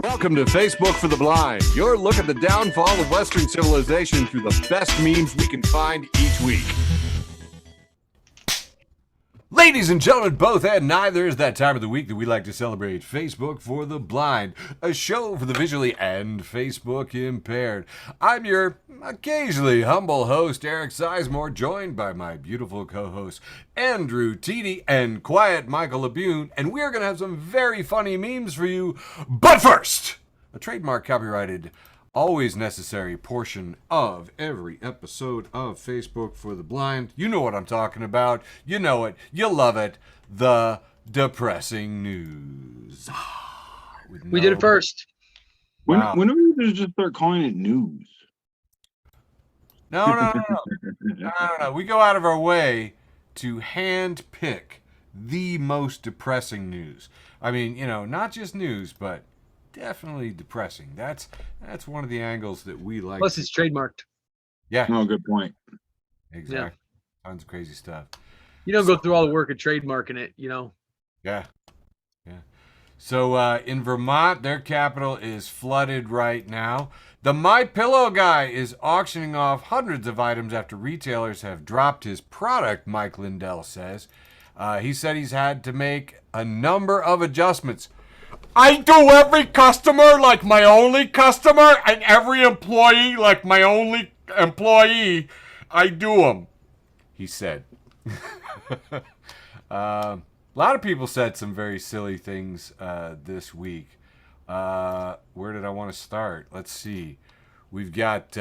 Welcome to Facebook for the Blind, your look at the downfall of Western civilization through the best memes we can find each week. Ladies and gentlemen, both and neither, is that time of the week that we like to celebrate Facebook for the Blind, a show for the visually and Facebook impaired. I'm your occasionally humble host, Eric Sizemore, joined by my beautiful co-hosts, Andrew Teedy and quiet Michael Labune, and we're going to have some very funny memes for you. But first, a trademark copyrighted always necessary portion of every episode of Facebook for the Blind. You know what I'm talking about. You know it. You love it. The depressing news. We did it first. When are we just start calling it news? No. We go out of our way to hand pick the most depressing news. I mean, not just news, but definitely depressing. That's one of the angles that we like. Plus, it's trademarked. Yeah. No, good point. Exactly. Yeah. Tons of crazy stuff. You don't go through all the work of trademarking it, Yeah. So in Vermont, their capital is flooded right now. The My Pillow guy is auctioning off hundreds of items after retailers have dropped his product, Mike Lindell says. He said he's had to make a number of adjustments. I do every customer like my only customer, and every employee like my only employee. I do them, he said. A lot of people said some very silly things this week. Where did I want to start? Let's see. We've got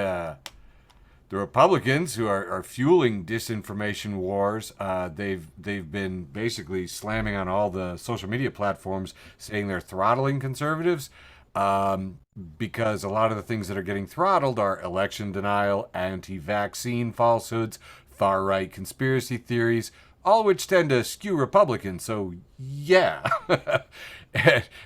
the Republicans who are fueling disinformation wars. They've been basically slamming on all the social media platforms, saying they're throttling conservatives because a lot of the things that are getting throttled are election denial, anti-vaccine falsehoods, far-right conspiracy theories, all which tend to skew Republicans. So, yeah.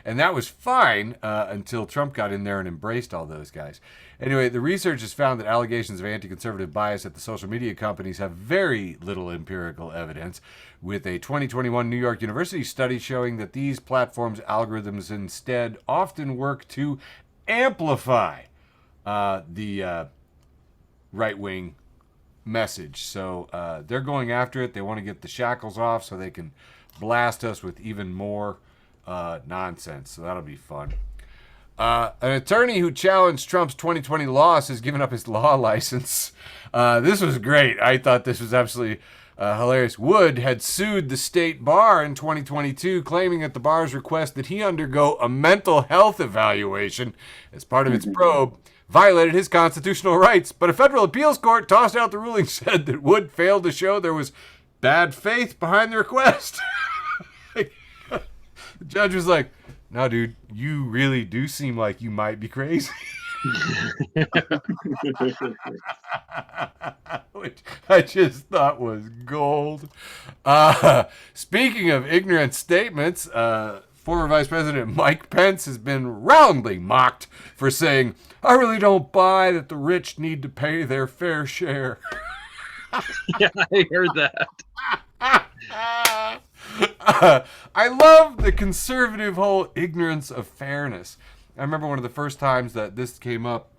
And that was fine until Trump got in there and embraced all those guys. Anyway, the research has found that allegations of anti-conservative bias at the social media companies have very little empirical evidence, with a 2021 New York University study showing that these platforms' algorithms instead often work to amplify the right-wing message. So they're going after it. They want to get the shackles off so they can blast us with even more nonsense. So that'll be fun. An attorney who challenged Trump's 2020 loss has given up his law license. This was great. I thought this was absolutely hilarious. Wood had sued the state bar in 2022, claiming that the bar's request that he undergo a mental health evaluation as part of its probe violated his constitutional rights. But a federal appeals court tossed out the ruling, said that Wood failed to show there was bad faith behind the request. The judge was like, no, dude, you really do seem like you might be crazy. Which I just thought was gold. Speaking of ignorant statements, former Vice President Mike Pence has been roundly mocked for saying, I really don't buy that the rich need to pay their fair share. Yeah, I heard that. I love the conservative whole ignorance of fairness. I remember one of the first times that this came up,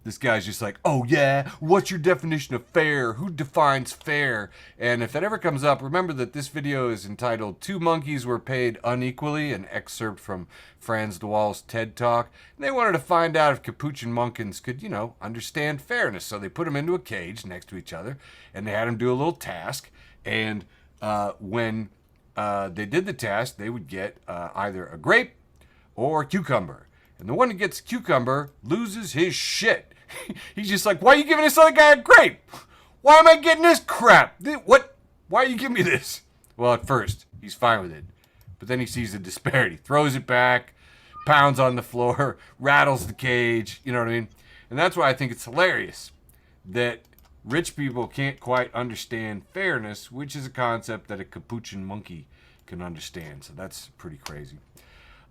this guy's just like, oh yeah, what's your definition of fair? Who defines fair? And if that ever comes up, remember that this video is entitled Two Monkeys Were Paid Unequally, an excerpt from Franz de Waal's TED Talk. And they wanted to find out if capuchin monkeys could, understand fairness. So they put them into a cage next to each other, and they had them do a little task. And when they did the task, they would get either a grape or a cucumber. And the one that gets cucumber loses his shit. He's just like, why are you giving this other guy a grape? Why am I getting this crap? What? Why are you giving me this? Well, at first, he's fine with it. But then he sees the disparity, throws it back, pounds on the floor, rattles the cage, you know what I mean? And that's why I think it's hilarious that rich people can't quite understand fairness, which is a concept that a capuchin monkey can understand. So that's pretty crazy.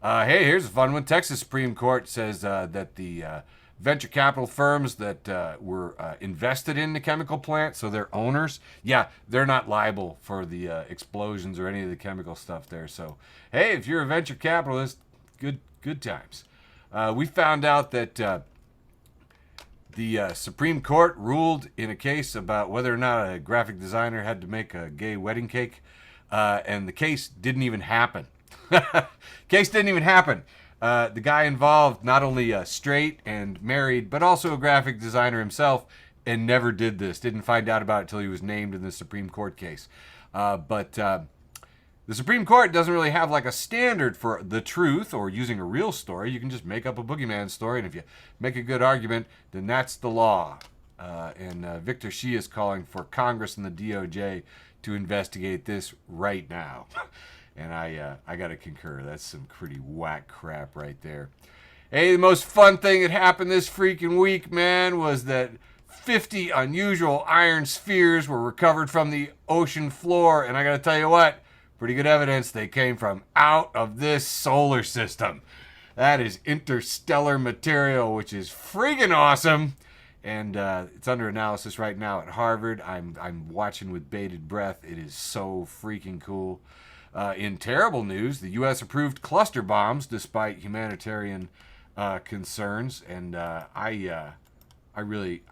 Hey, here's a fun one. Texas Supreme Court says that the venture capital firms that were invested in the chemical plant, so they're owners, they're not liable for the explosions or any of the chemical stuff there. So, hey, if you're a venture capitalist, good Good times. We found out that the Supreme Court ruled in a case about whether or not a graphic designer had to make a gay wedding cake, and the case didn't even happen. Case didn't even happen. The guy involved, not only straight and married, but also a graphic designer himself, and never did this. Didn't find out about it until he was named in the Supreme Court case. But the Supreme Court doesn't really have like a standard for the truth or using a real story. You can just make up a boogeyman story, and if you make a good argument, then that's the law. And Victor Shi is calling for Congress and the DOJ to investigate this right now. And I got to concur. That's some pretty whack crap right there. Hey, the most fun thing that happened this freaking week, man, was that 50 unusual iron spheres were recovered from the ocean floor. And I got to tell you what, pretty good evidence they came from out of this solar system. That is interstellar material, which is freaking awesome. And it's under analysis right now at Harvard. I'm watching with bated breath. It is so freaking cool. In terrible news, the U.S. approved cluster bombs despite humanitarian concerns, and I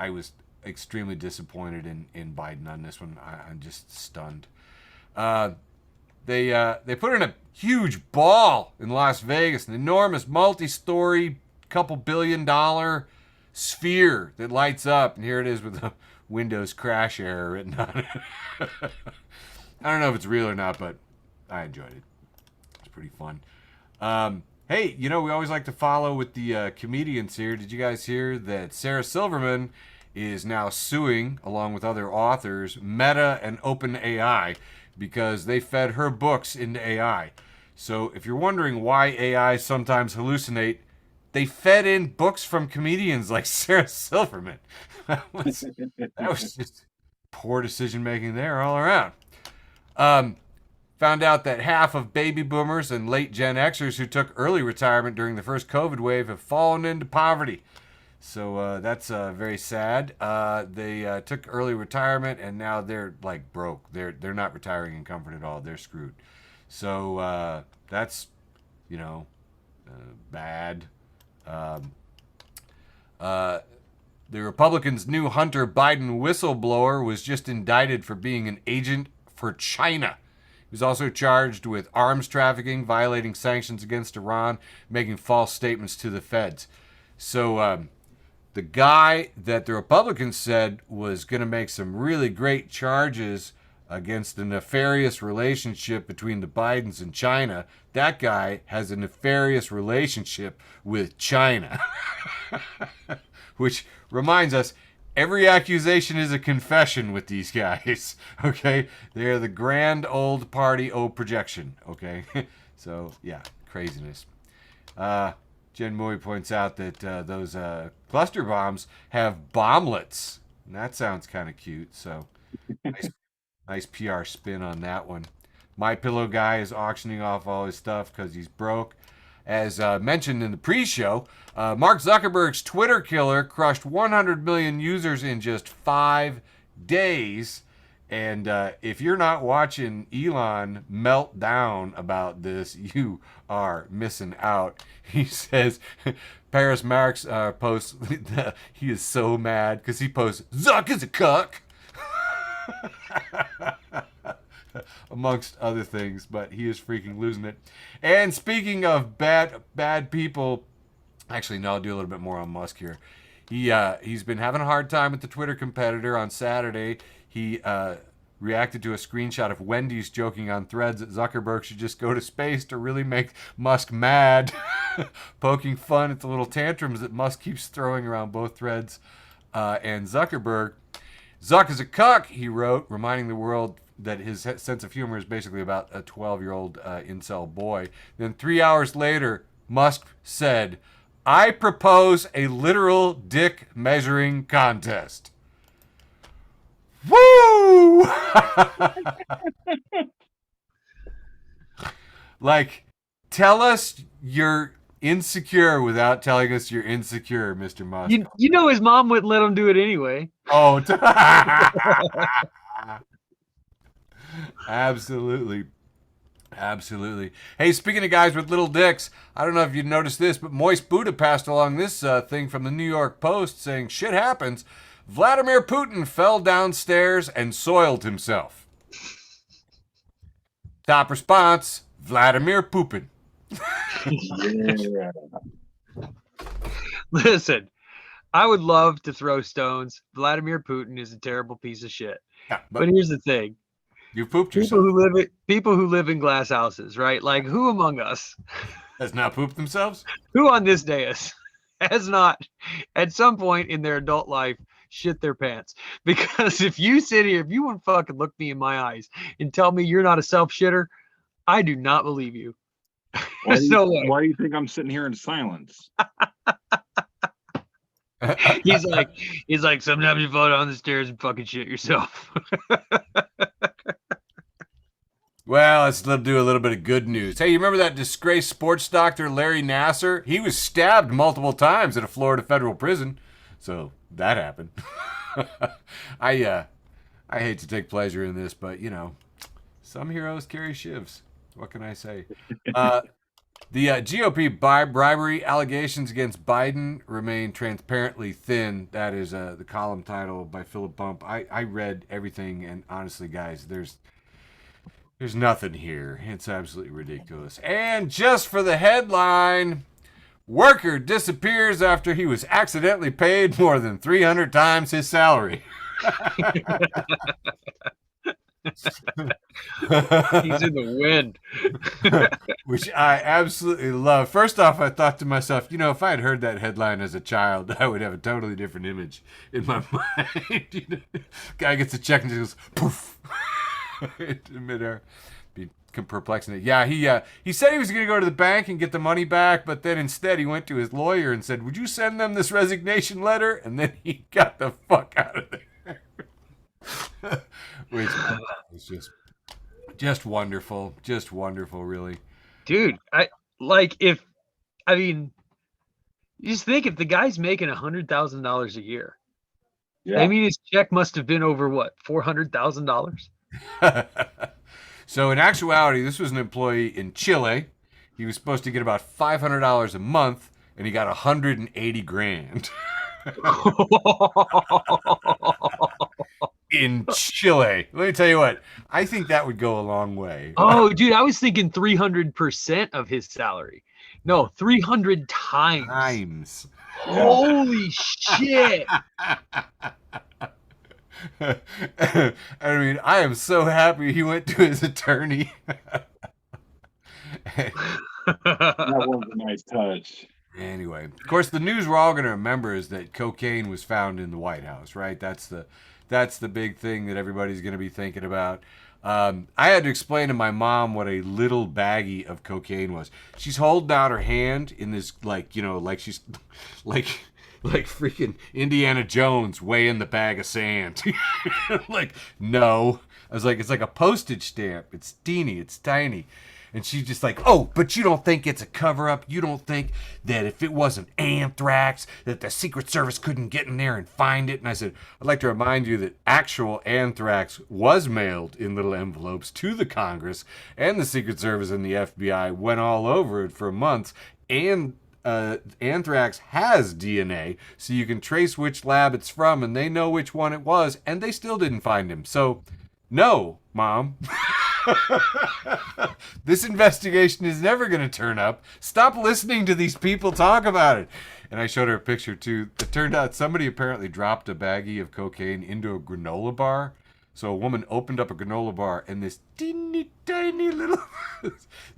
was extremely disappointed in Biden on this one. I'm just stunned. They put in a huge ball in Las Vegas, an enormous multi-story, couple $billion sphere that lights up, and here it is with a Windows crash error written on it. I don't know if it's real or not, but I enjoyed it. It's pretty fun. Hey, we always like to follow with the comedians here. Did you guys hear that Sarah Silverman is now suing, along with other authors, Meta and OpenAI because they fed her books into AI? So if you're wondering why AI sometimes hallucinate, they fed in books from comedians like Sarah Silverman. That was just poor decision making there all around. Found out that half of baby boomers and late Gen Xers who took early retirement during the first COVID wave have fallen into poverty. So that's very sad. They took early retirement and now they're like broke. They're not retiring in comfort at all. They're screwed. So that's bad. The Republicans' new Hunter Biden whistleblower was just indicted for being an agent for China. He was also charged with arms trafficking, violating sanctions against Iran, making false statements to the feds. So the guy that the Republicans said was going to make some really great charges against the nefarious relationship between the Bidens and China, that guy has a nefarious relationship with China. Which reminds us, every accusation is a confession with these guys, okay? They're the grand old party projection, okay? So, yeah, craziness. Jen Moy points out that those cluster bombs have bomblets. And that sounds kind of cute, so nice PR spin on that one. My Pillow guy is auctioning off all his stuff because he's broke. As mentioned in the pre-show, Mark Zuckerberg's Twitter killer crushed 100 million users in just 5 days. And if you're not watching Elon melt down about this, you are missing out. He says, Paris Marx posts, he is so mad because he posts, Zuck is a cuck. Amongst other things, but he is freaking losing it. And speaking of bad people, actually, no, I'll do a little bit more on Musk here. He's been having a hard time with the Twitter competitor. On Saturday, he reacted to a screenshot of Wendy's joking on Threads that Zuckerberg should just go to space to really make Musk mad, poking fun at the little tantrums that Musk keeps throwing around both Threads and Zuckerberg. Zuck is a cuck, he wrote, reminding the world that his sense of humor is basically about a 12-year-old incel boy. Then 3 hours later, Musk said, I propose a literal dick measuring contest. Woo! Like, tell us you're insecure without telling us you're insecure, Mr. Musk. You know his mom wouldn't let him do it anyway. Oh, absolutely. Absolutely. Hey, speaking of guys with little dicks, I don't know if you noticed this, but Moist Buddha passed along this thing from the New York Post saying, shit happens. Vladimir Putin fell downstairs and soiled himself. Top response, Vladimir Poopin. Yeah. Listen, I would love to throw stones. Vladimir Putin is a terrible piece of shit. Yeah, But here's the thing. you pooped People yourself. who live in glass houses, right? Like who among us, Has not pooped themselves? who on this dais has not at some point in their adult life shit their pants? Because if you sit here, if you want to fucking look me in my eyes and tell me you're not a self shitter, I do not believe you. There's no way. Why do you think I'm sitting here in silence? He's like, sometimes you fall down the stairs and fucking shit yourself. Well, let's do a little bit of good news. Hey, you remember that disgraced sports doctor Larry Nasser? He was stabbed multiple times at a Florida federal prison. So that happened. I hate to take pleasure in this, but you know, some heroes carry shivs. What can I say? The GOP bribery allegations against Biden remain transparently thin. That is the column title by Philip Bump. I read everything, and honestly, guys, there's nothing here. It's absolutely ridiculous. And just for the headline, worker disappears after he was accidentally paid more than 300 times his salary. He's in the wind. Which I absolutely love. First off, I thought to myself, you know, if I had heard that headline as a child, I would have a totally different image in my mind. You know, guy gets a check and just goes poof into midair. Be perplexing it. Yeah, he said he was going to go to the bank and get the money back, but then instead he went to his lawyer and said, "Would you send them this resignation letter?" And then he got the fuck out of there. Which is just wonderful, really. Dude, you just think if the guy's making $100,000 a year, Yeah. I mean, his check must have been over what, $400,000? So in actuality, this was an employee in Chile. He was supposed to get about $500 a month, and he got 180 grand. In Chile. Let me tell you what, I think that would go a long way. Oh, dude, I was thinking 300% of his salary. No, 300 times. Holy shit. I mean, I am so happy he went to his attorney. That was a nice touch. Anyway, of course, the news we're all going to remember is that cocaine was found in the White House, right? That's the big thing that everybody's going to be thinking about. I had to explain to my mom what a little baggie of cocaine was. She's holding out her hand in this, like, you know, like she's like freaking Indiana Jones weighing the bag of sand. Like, no. I was like, it's like a postage stamp. It's teeny, it's tiny. And she's just like, oh, but you don't think it's a cover-up? You don't think that if it wasn't anthrax, that the Secret Service couldn't get in there and find it? And I said, I'd like to remind you that actual anthrax was mailed in little envelopes to the Congress, and the Secret Service and the FBI went all over it for months. And anthrax has DNA, so you can trace which lab it's from, and they know which one it was, and they still didn't find him. So, no, Mom. This investigation is never going to turn up. Stop listening to these people talk about it. And I showed her a picture too. It turned out somebody apparently dropped a baggie of cocaine into a granola bar. So a woman opened up a granola bar and this teeny tiny little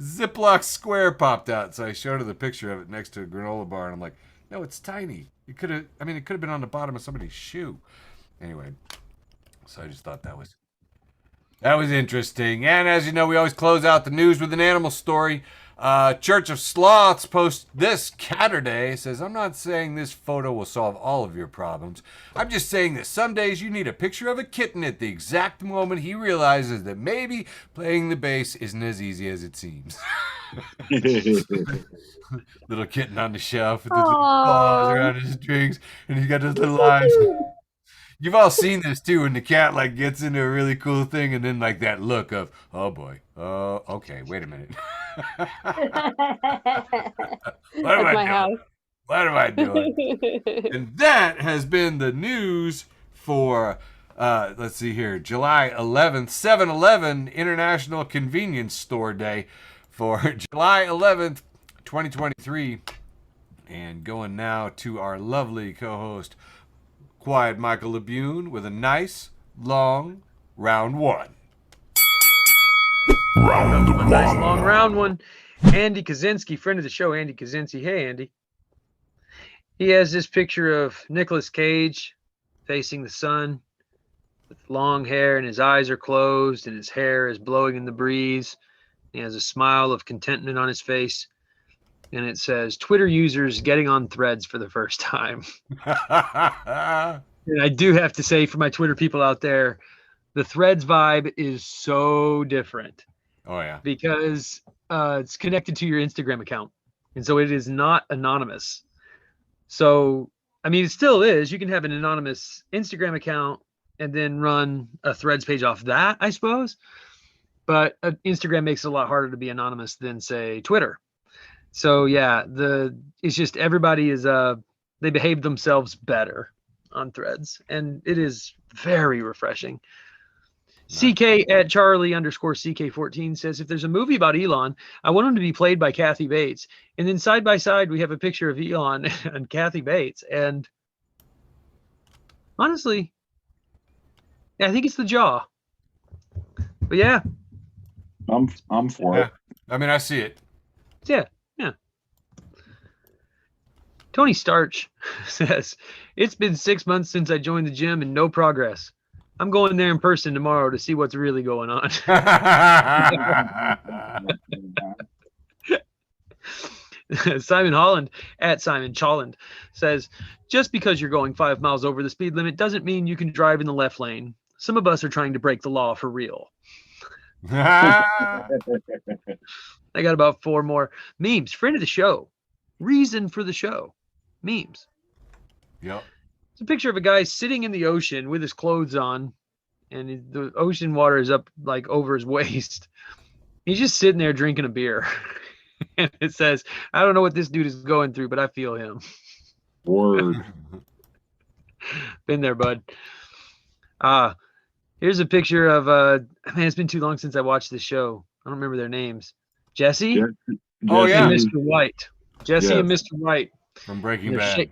Ziploc square popped out. So I showed her the picture of it next to a granola bar, and I'm like, no, it's tiny. It could have been on the bottom of somebody's shoe. Anyway, so I just thought that was interesting. And as you know, we always close out the news with an animal story. Church of Sloths posts this Saturday. Says, I'm not saying this photo will solve all of your problems. I'm just saying that some days you need a picture of a kitten at the exact moment he realizes that maybe playing the bass isn't as easy as it seems. Little kitten on the shelf with his little paws around his strings, and he's got his little eyes. You've all seen this too, when the cat like gets into a really cool thing, and then like that look of, oh boy, oh okay, wait a minute, what am That's I my doing? house. What am I doing? And that has been the news for, let's see here, July 11th, 7-Eleven International Convenience Store Day for July 11th, 2023. And going now to our lovely co-host, Quiet Michael Labune, with a nice, long round one. A nice long round one. Andy Kaczynski, friend of the show, Andy Kaczynski. Hey, Andy. He has this picture of Nicolas Cage facing the sun with long hair, and his eyes are closed and his hair is blowing in the breeze. He has a smile of contentment on his face. And it says, Twitter users getting on Threads for the first time. And I do have to say, for my Twitter people out there, the Threads vibe is so different. Oh, yeah. Because it's connected to your Instagram account. And so it is not anonymous. So, I mean, it still is. You can have an anonymous Instagram account and then run a Threads page off that, I suppose. But Instagram makes it a lot harder to be anonymous than, say, Twitter. So, yeah, it's just everybody is they behave themselves better on Threads. And it is very refreshing. CK at Charlie_CK14 says, if there's a movie about Elon, I want him to be played by Kathy Bates. And then side by side, we have a picture of Elon and Kathy Bates. And honestly, I think it's the jaw. But yeah. I'm for it. I mean, I see it. Yeah. Tony Starch says, it's been 6 months since I joined the gym and no progress. I'm going there in person tomorrow to see what's really going on. Simon Holland at Simon Cholland says, just because you're going 5 miles over the speed limit doesn't mean you can drive in the left lane. Some of us are trying to break the law for real. I got about 4 more memes. Friend of the show. Reason for the show. Memes. Yep. It's a picture of a guy sitting in the ocean with his clothes on, and the ocean water is up like over his waist. He's just sitting there drinking a beer. And it says, I don't know what this dude is going through, but I feel him. Word. Been there, bud. Here's a picture of man, it's been too long since I watched this show. I don't remember their names. Jesse? Oh, yeah. And Mr. White. Jesse and Mr. White. From Breaking Bad.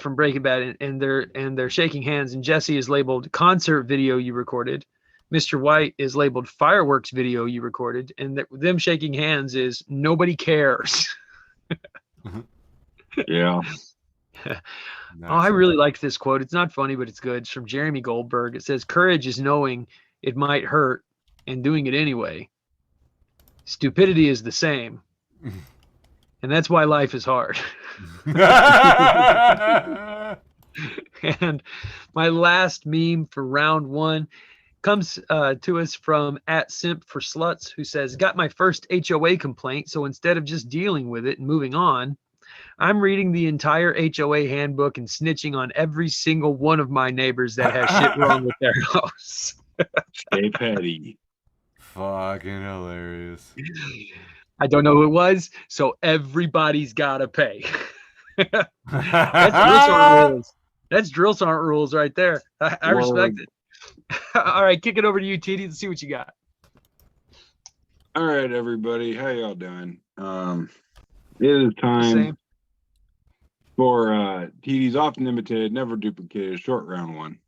From Breaking Bad, and they're shaking hands, and Jesse is labeled concert video you recorded. Mr. White is labeled fireworks video you recorded, and them shaking hands is nobody cares. Yeah. Oh, I really liked this quote. It's not funny, but it's good. It's from Jeremy Goldberg. It says, courage is knowing it might hurt and doing it anyway. Stupidity is the same. And that's why life is hard. And my last meme for round one comes to us from @simp4sluts, who says, got my first HOA complaint, so instead of just dealing with it and moving on, I'm reading the entire HOA handbook and snitching on every single one of my neighbors that has shit wrong with their house. Stay petty. Fucking hilarious. I don't know who it was, so everybody's got to pay. That's drill sergeant rules. That's drill sergeant rules right there. I respect it. All right, kick it over to you, TD. Let's see what you got. All right, everybody. How y'all doing? It is time for TD's often imitated, never duplicated, short round one.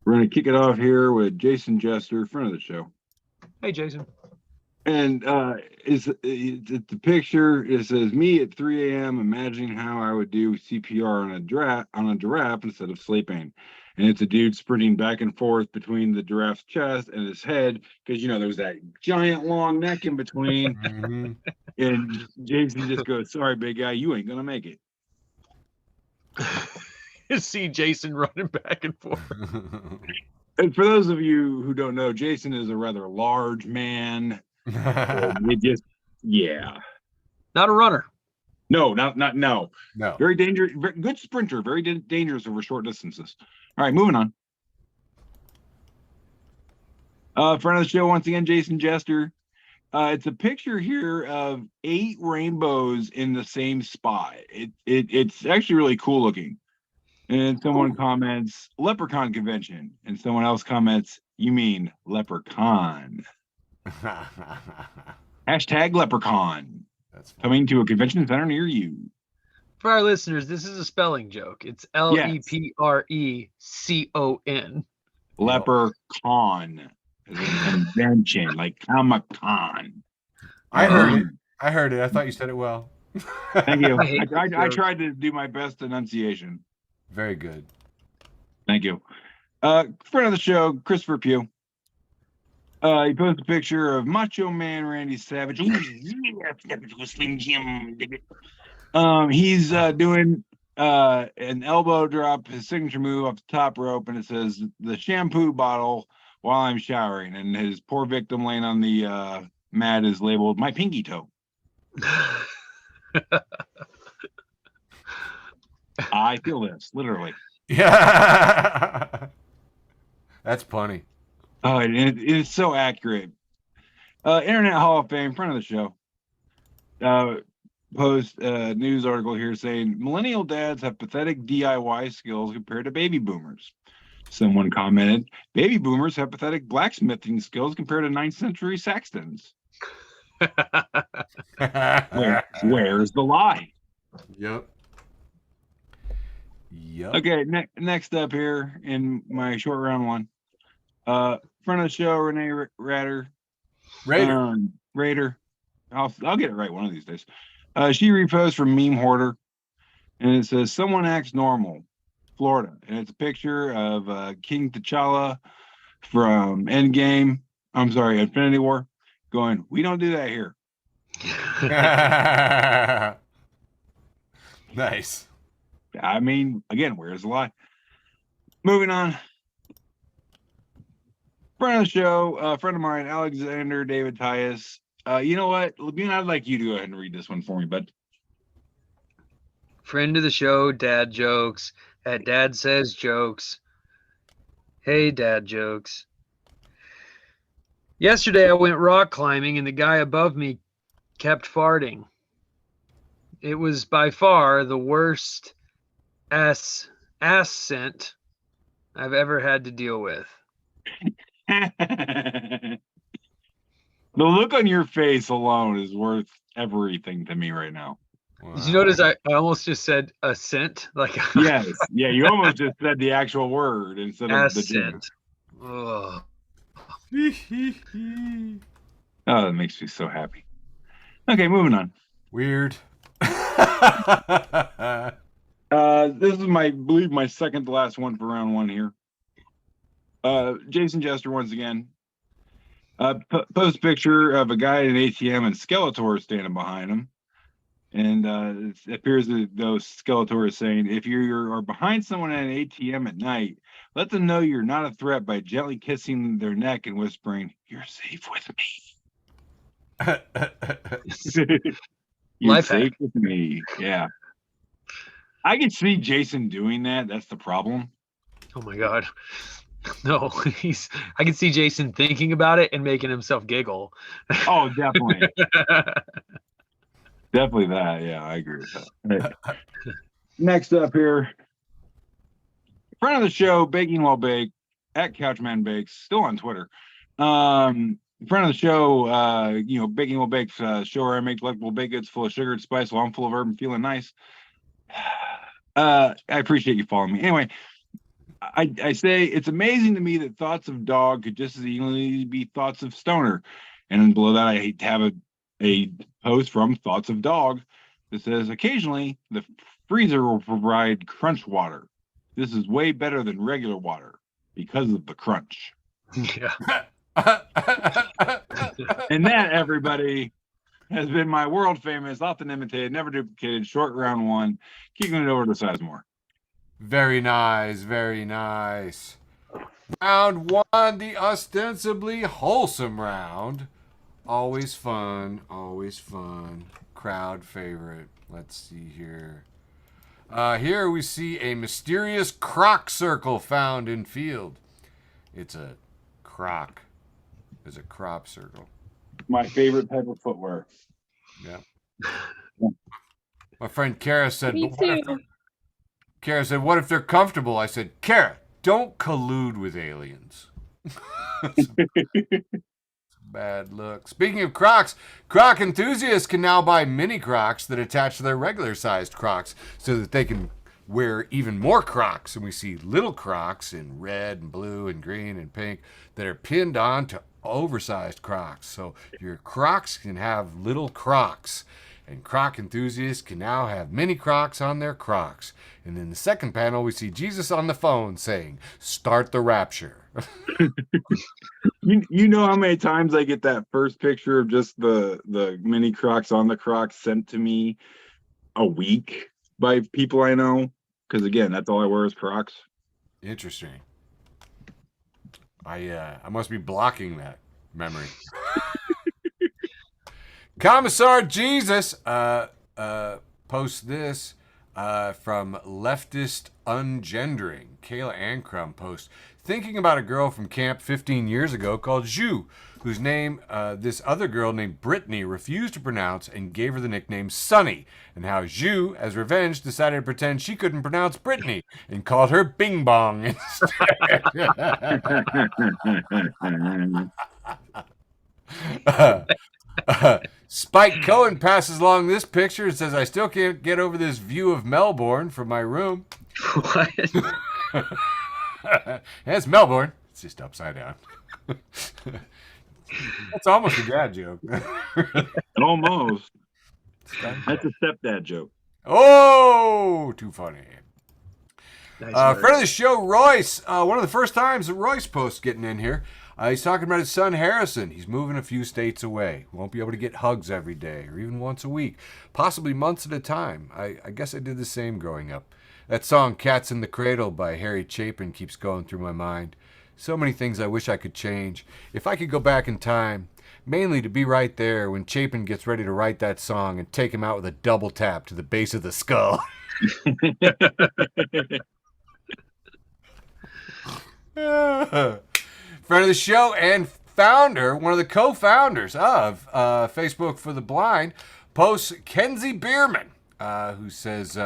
We're going to kick it off here with Jason Jester, friend of the show. Hey, Jason. And it's the picture. It says me at 3 a.m. imagining how I would do CPR on a giraffe instead of sleeping. And it's a dude sprinting back and forth between the giraffe's chest and his head, because there's that giant long neck in between. Mm-hmm. And Jason just goes, "Sorry, big guy, you ain't gonna make it." See Jason running back and forth. And for those of you who don't know, Jason is a rather large man. Not a Not a runner. No, not no. No. Very dangerous. Good sprinter. Very dangerous over short distances. All right, moving on. Friend of the show once again, Jason Jester. It's a picture here of 8 rainbows in the same spot. It's actually really cool looking. And someone comments, leprechaun convention. And someone else comments, you mean leprechaun. Hashtag leprechaun. That's funny. Coming to a convention center near you. For our listeners, this is a spelling joke. It's LepreCon. Leprechaun. As an convention, like Comic-Con. I heard it. I heard it. I thought you said it well. Thank you. I hate I jokes. tried to do my best enunciation. Very good. Thank you. Friend of the show, Christopher Pugh. He posted a picture of Macho Man Randy Savage. He's doing an elbow drop, his signature move off the top rope, and it says the shampoo bottle while I'm showering. And his poor victim laying on the mat is labeled my pinky toe. I feel this, literally. Yeah. That's funny. Oh, it's so accurate. Internet Hall of Fame, friend of the show, post a news article here saying millennial dads have pathetic DIY skills compared to baby boomers. Someone commented, baby boomers have pathetic blacksmithing skills compared to 9th century Saxtons. Where's the lie? Yep. Yep. Okay, next up here in my short round one. Friend of the show, Renee Rader. Raider. I'll get it right one of these days. She reposts from Meme Hoarder, and it says, someone acts normal, Florida. And it's a picture of King T'Challa from Endgame. I'm sorry, Infinity War, going, we don't do that here. Nice. I mean, again, where's the lie? Moving on. Friend of the show, friend of mine, Alexander David Tyus. You know what, Labine, I'd like you to go ahead and read this one for me, bud. Friend of the show, Dad Jokes at Dad Says Jokes. Hey, Dad Jokes. Yesterday I went rock climbing and the guy above me kept farting. It was by far the worst ass scent I've ever had to deal with. The look on your face alone is worth everything to me right now. Wow. Did you notice I almost just said a scent? Like Yes. Yeah, you almost just said the actual word instead of the joke. scent. Ugh. Oh, that makes me so happy. Okay, moving on. Weird. This is I believe my second to last one for round one here. Jason Jester once again. Post a picture of a guy at an ATM and Skeletor standing behind him. And it appears that those Skeletor is saying, if you are behind someone at an ATM at night, let them know you're not a threat by gently kissing their neck and whispering, you're safe with me. You're Life safe hack. with me. Yeah. I can see Jason doing that. That's the problem. Oh my God. No, I can see Jason thinking about it and making himself giggle. Oh, definitely. Definitely that. Yeah, I agree with that. Right. Next up here, friend of the show, Baking While Bake, at Couchman Bakes, still on Twitter. Friend of the show, Baking While Bake, show where I make delectable baked goods full of sugar and spice while I'm full of herb and feeling nice. I appreciate you following me. Anyway, I say it's amazing to me that thoughts of dog could just as easily be thoughts of stoner. And then below that, I have a post from Thoughts of Dog that says, occasionally the freezer will provide crunch water. This is way better than regular water because of the crunch. Yeah. And that, everybody, has been my world famous, often imitated, never duplicated, short round one, kicking it over to Sizemore. Very nice, very nice. Round one, the ostensibly wholesome round. Always fun, always fun. crowd favorite. Let's see here. Here we see a mysterious croc circle found in field. It's a croc. It's a crop circle. My favorite type of footwear. Yeah. My friend Kara said, Me too. Kara said, what if they're comfortable? I said, Kara, don't collude with aliens. Bad look. Speaking of Crocs, Croc enthusiasts can now buy mini Crocs that attach to their regular sized Crocs so that they can wear even more Crocs. And we see little Crocs in red and blue and green and pink that are pinned on to oversized Crocs. So your Crocs can have little Crocs. And Croc enthusiasts can now have mini Crocs on their Crocs. And in the second panel, we see Jesus on the phone saying, "Start the rapture." You know how many times I get that first picture of just the mini Crocs on the Crocs sent to me a week by people I know? Because again, that's all I wear is Crocs. Interesting. I must be blocking that memory. Commissar Jesus posts this from Leftist Ungendering. Kayla Ancrum posts, thinking about a girl from camp 15 years ago called Zhu, whose name this other girl named Brittany refused to pronounce and gave her the nickname Sunny, and how Zhu, as revenge, decided to pretend she couldn't pronounce Brittany and called her Bing Bong instead. Spike Cohen passes along this picture and says, I still can't get over this view of Melbourne from my room. What? It's Melbourne. It's just upside down. That's almost a dad joke. Almost. That's a stepdad joke. Oh, too funny. Nice Friend of the show, Royce. One of the first times that Royce posts getting in here. He's talking about his son, Harrison. He's moving a few states away. Won't be able to get hugs every day or even once a week. Possibly months at a time. I guess I did the same growing up. That song, Cats in the Cradle by Harry Chapin, keeps going through my mind. So many things I wish I could change. If I could go back in time, mainly to be right there when Chapin gets ready to write that song and take him out with a double tap to the base of the skull. Friend of the show and founder, one of the co-founders of Facebook for the Blind, posts Kenzie Bierman, who says,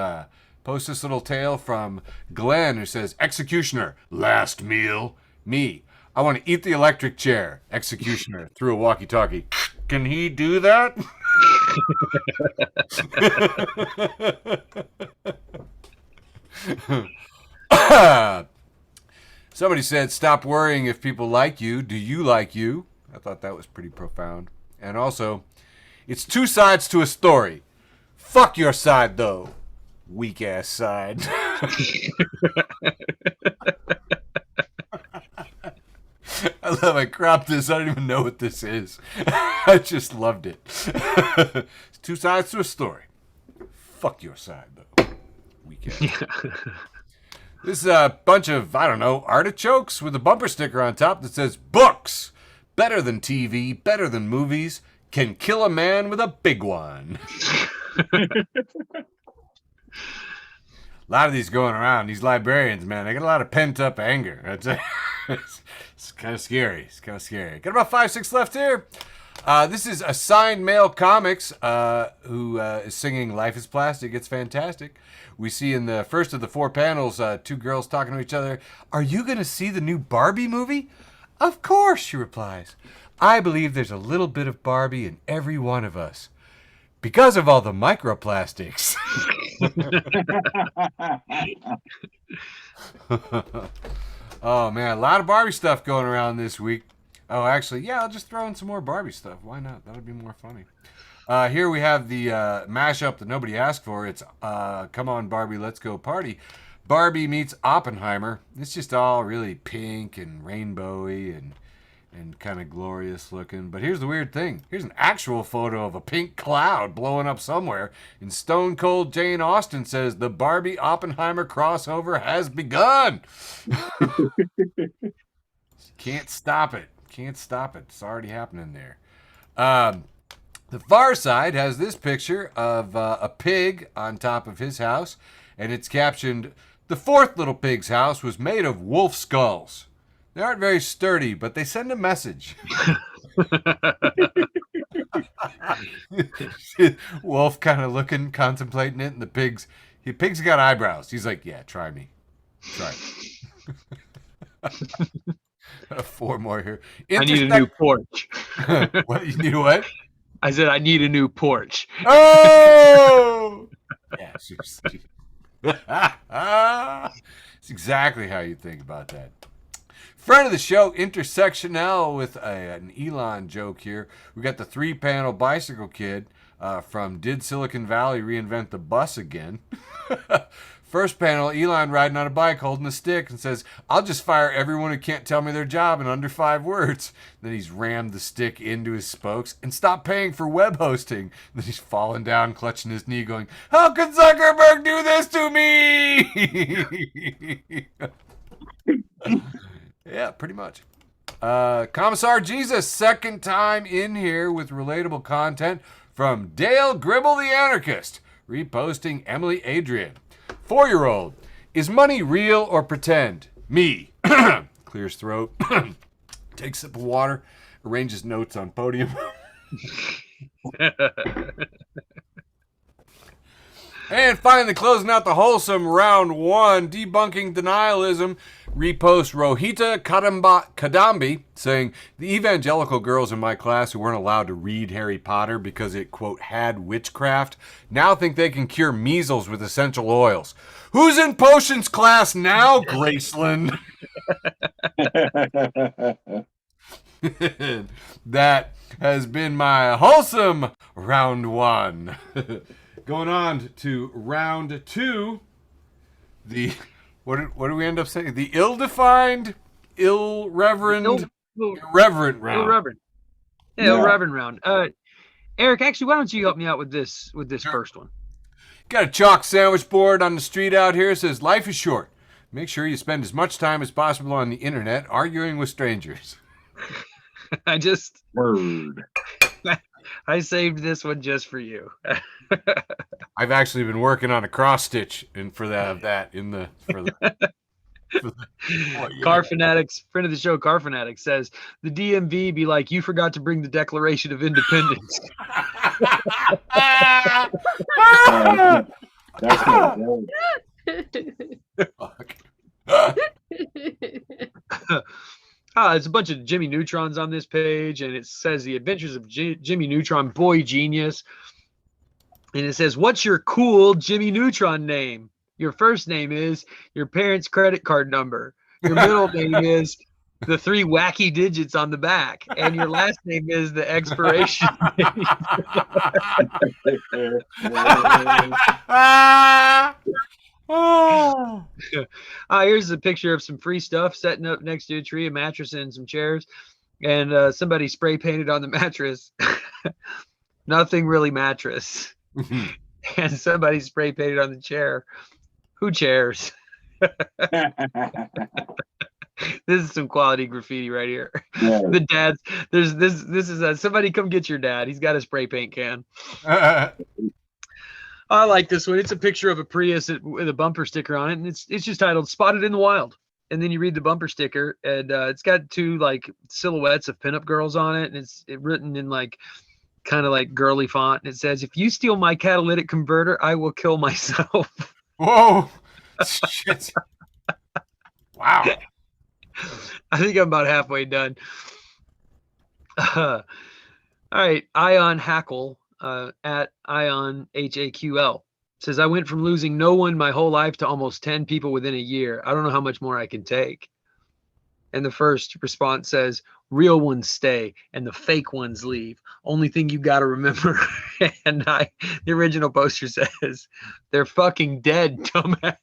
posts this little tale from Glenn, who says, Executioner, last meal, me. I want to eat the electric chair. Executioner, through a walkie-talkie. Can he do that? Somebody said, stop worrying if people like you. Do you like you? I thought that was pretty profound. And also, it's two sides to a story. Fuck your side, though. Weak ass side. I love I cropped this. I don't even know what this is. I just loved it. It's two sides to a story. Fuck your side, though. Weak ass. This is a bunch of, I don't know, artichokes with a bumper sticker on top that says, books, better than TV, better than movies, can kill a man with a big one. A lot of these going around, these librarians, man, they got a lot of pent up anger. It's kind of scary. It's kind of scary. Got about 5-6 left here. This is Assigned Male Comics, who is singing Life is Plastic. It's fantastic. We see in the first of the 4 panels, 2 girls talking to each other. Are you going to see the new Barbie movie? Of course, she replies. I believe there's a little bit of Barbie in every one of us. Because of all the microplastics. Oh, man. A lot of Barbie stuff going around this week. Oh, actually, yeah, I'll just throw in some more Barbie stuff. Why not? That'll be more funny. Here we have the mashup that nobody asked for. It's Come On Barbie, Let's Go Party. Barbie meets Oppenheimer. It's just all really pink and rainbowy and kind of glorious looking. But here's the weird thing. Here's an actual photo of a pink cloud blowing up somewhere. And Stone Cold Jane Austen says the Barbie Oppenheimer crossover has begun. Can't stop it. Can't stop it. It's already happening there. The far side has this picture of a pig on top of his house, and it's captioned, "The fourth little pig's house was made of wolf skulls. They aren't very sturdy, but they send a message." Wolf kind of looking, contemplating it, and the pig's got eyebrows. He's like, "Yeah, try me. Try me." 4 more here. I need a new porch. What, you need what? I said I need a new porch. Oh! Yeah, seriously. It's exactly how you think about that. Friend of the show, Intersectional, with an Elon joke here. We got the 3-panel bicycle kid from Did Silicon Valley Reinvent the Bus Again? First panel, Elon riding on a bike holding a stick and says, "I'll just fire everyone who can't tell me their job in under 5 words. Then he's rammed the stick into his spokes and stopped paying for web hosting. Then he's falling down, clutching his knee, going, "How could Zuckerberg do this to me?" Yeah, pretty much. Commissar Jesus, second time in here with relatable content from Dale Gribble the Anarchist, reposting Emily Adrian. 4-year-old, is money real or pretend? Me. Clears throat. Takes a sip of water. Arranges notes on podium. And finally, closing out the wholesome round 1, debunking denialism, repost Rohita Kadambi, saying, "The evangelical girls in my class who weren't allowed to read Harry Potter because it, quote, had witchcraft, now think they can cure measles with essential oils. Who's in potions class now, Graceland?" That has been my wholesome round 1. Going on to round 2, the what do we end up saying? The ill-defined, irreverent round. Irreverent. Yeah, irreverent round. Eric, actually, why don't you help me out with this Sure. First one? Got a chalk sandwich board on the street out here. It says, "Life is short. Make sure you spend as much time as possible on the internet arguing with strangers." Word. I saved this one just for you. I've actually been working on a cross stitch for the Car Fanatics, friend of the show, Car Fanatics says, "The DMV be like, you forgot to bring the Declaration of Independence." That's not Fuck. It's a bunch of Jimmy Neutrons on this page, and it says The Adventures of Jimmy Neutron, Boy Genius. And it says, "What's your cool Jimmy Neutron name? Your first name is your parents' credit card number. Your middle name is the 3 wacky digits on the back. And your last name is the expiration date." Here's a picture of some free stuff setting up next to a tree, a mattress and some chairs. And somebody spray painted on the mattress, "Nothing really mattress." And somebody spray painted on the chair, "Who chairs?" This is some quality graffiti right here. Yeah. The dad's this is somebody come get your dad. He's got a spray paint can. I like this one. It's a picture of a Prius with a bumper sticker on it, and it's just titled "Spotted in the Wild." And then you read the bumper sticker, and it's got 2 like silhouettes of pinup girls on it, and it's written in like kind of like girly font, and it says, "If you steal my catalytic converter, I will kill myself." Whoa! Shit! Wow! I think I'm about halfway done. All right, Ion Hackle at Ion HAQL says, "I went from losing no one my whole life to almost 10 people within a year. I don't know how much more I can take." And the first response says, "Real ones stay and the fake ones leave. Only thing you got to remember." And the original poster says, "They're fucking dead, dumbass."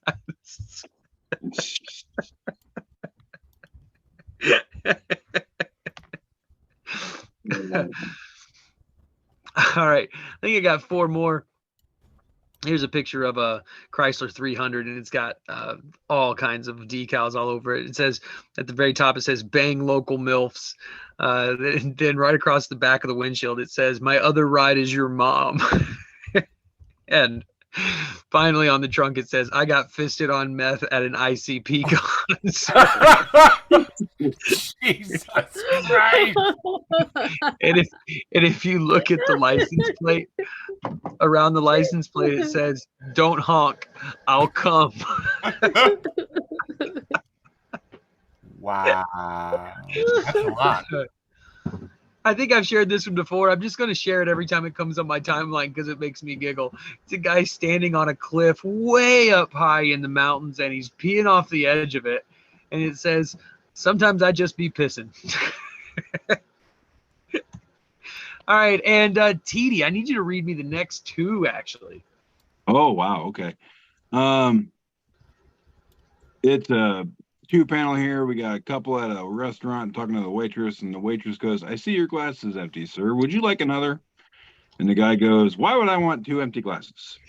All right, I think I got 4 more. Here's a picture of a Chrysler 300, and it's got all kinds of decals all over it. It says at the very top, it says "Bang local milfs." Then right across the back of the windshield, it says "My other ride is your mom." And finally, on the trunk, it says, "I got fisted on meth at an ICP concert." Jesus Christ. And if you look at the license plate, around the license plate, it says, "Don't honk, I'll come." Wow. That's a lot. I think I've shared this one before. I'm just going to share it every time it comes on my timeline because it makes me giggle. It's a guy standing on a cliff way up high in the mountains, and he's peeing off the edge of it. And it says, "Sometimes I just be pissing." All right. And TD, I need you to read me the next two, actually. Oh, wow. Okay. It's a 2-panel here. We got a couple at a restaurant talking to the waitress, and the waitress goes, "I see your glass is empty, sir. Would you like another?" And the guy goes, "Why would I want 2 empty glasses?"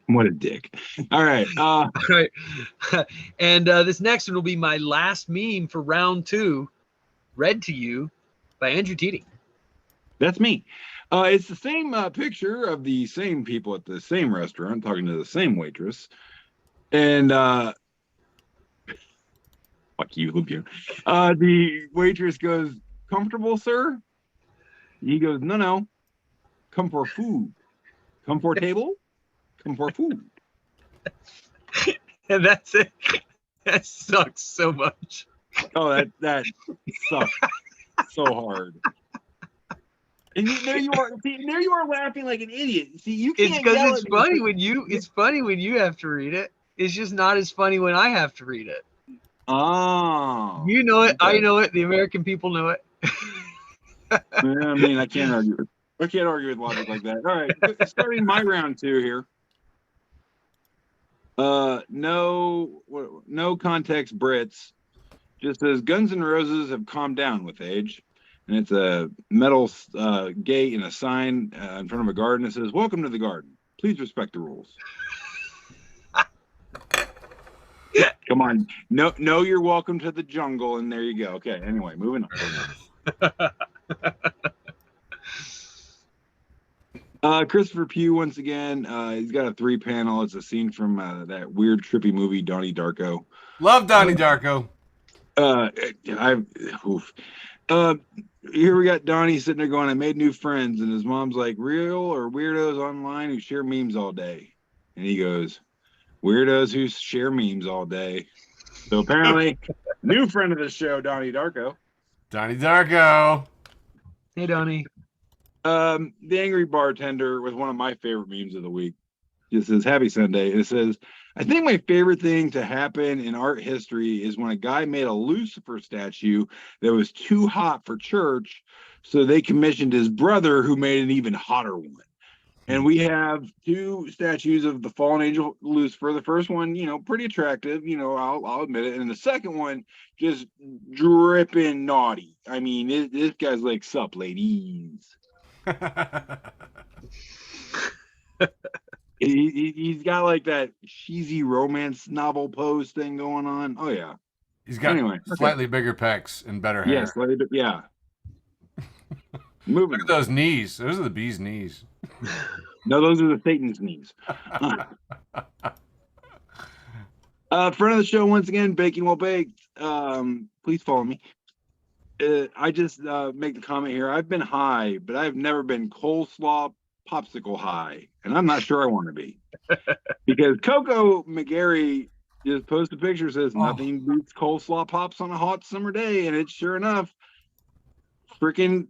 What a dick. All right. All right. And this next one will be my last meme for round 2, read to you by Andrew Teedy. That's me. It's the same picture of the same people at the same restaurant talking to the same waitress. And fuck you, Lupian. The waitress goes, "Comfortable, sir?" He goes, No. Come for food. Come for table. Come for food." And that's it. That sucks so much. Oh, that sucks so hard. And there you are. See, there you are laughing like an idiot. See, you can't. It's because yell it's at me. funny when you. It's funny when you have to read it. It's just not as funny when I have to read it. Oh. You know it. Okay. I know it. The American people know it. I mean, I can't argue. I can't argue with logic like that. All right, starting my round 2 here. No context Brits. Just says Guns N' Roses have calmed down with age. And it's a metal gate and a sign in front of a garden that says, "Welcome to the garden. Please respect the rules." Come on. No, you're welcome to the jungle, and there you go. Okay, anyway, moving on. Christopher Pugh, once again, he's got a 3-panel. It's a scene from that weird, trippy movie, Donnie Darko. Love Donnie Darko. Here we got Donnie sitting there going, "I made new friends," and his mom's like, "Real or weirdos online who share memes all day?" And he goes, "Weirdos who share memes all day." So apparently, new friend of the show, Donnie Darko. Donnie Darko. Hey, Donnie. The angry bartender with one of my favorite memes of the week. It says, "Happy Sunday." It says, "I think my favorite thing to happen in art history is when a guy made a Lucifer statue that was too hot for church, so they commissioned his brother, who made an even hotter one." And we have 2 statues of the fallen angel Lucifer. The first one, pretty attractive, I'll admit it. And the second one, just dripping naughty. I mean, this guy's like, "Sup, ladies." He's got like that cheesy romance novel pose thing going on. Oh yeah. He's got slightly bigger pecs and better hair. Yeah. Moving. Look at those knees. Those are the bee's knees. No, those are the Satan's knees. Friend of the show once again, Baking Well Baked. Please follow me. I just make the comment here. I've been high, but I've never been coleslaw popsicle high, and I'm not sure I want to be. Because Coco McGarry just posted a picture, says nothing beats coleslaw pops on a hot summer day, and it's sure enough, freaking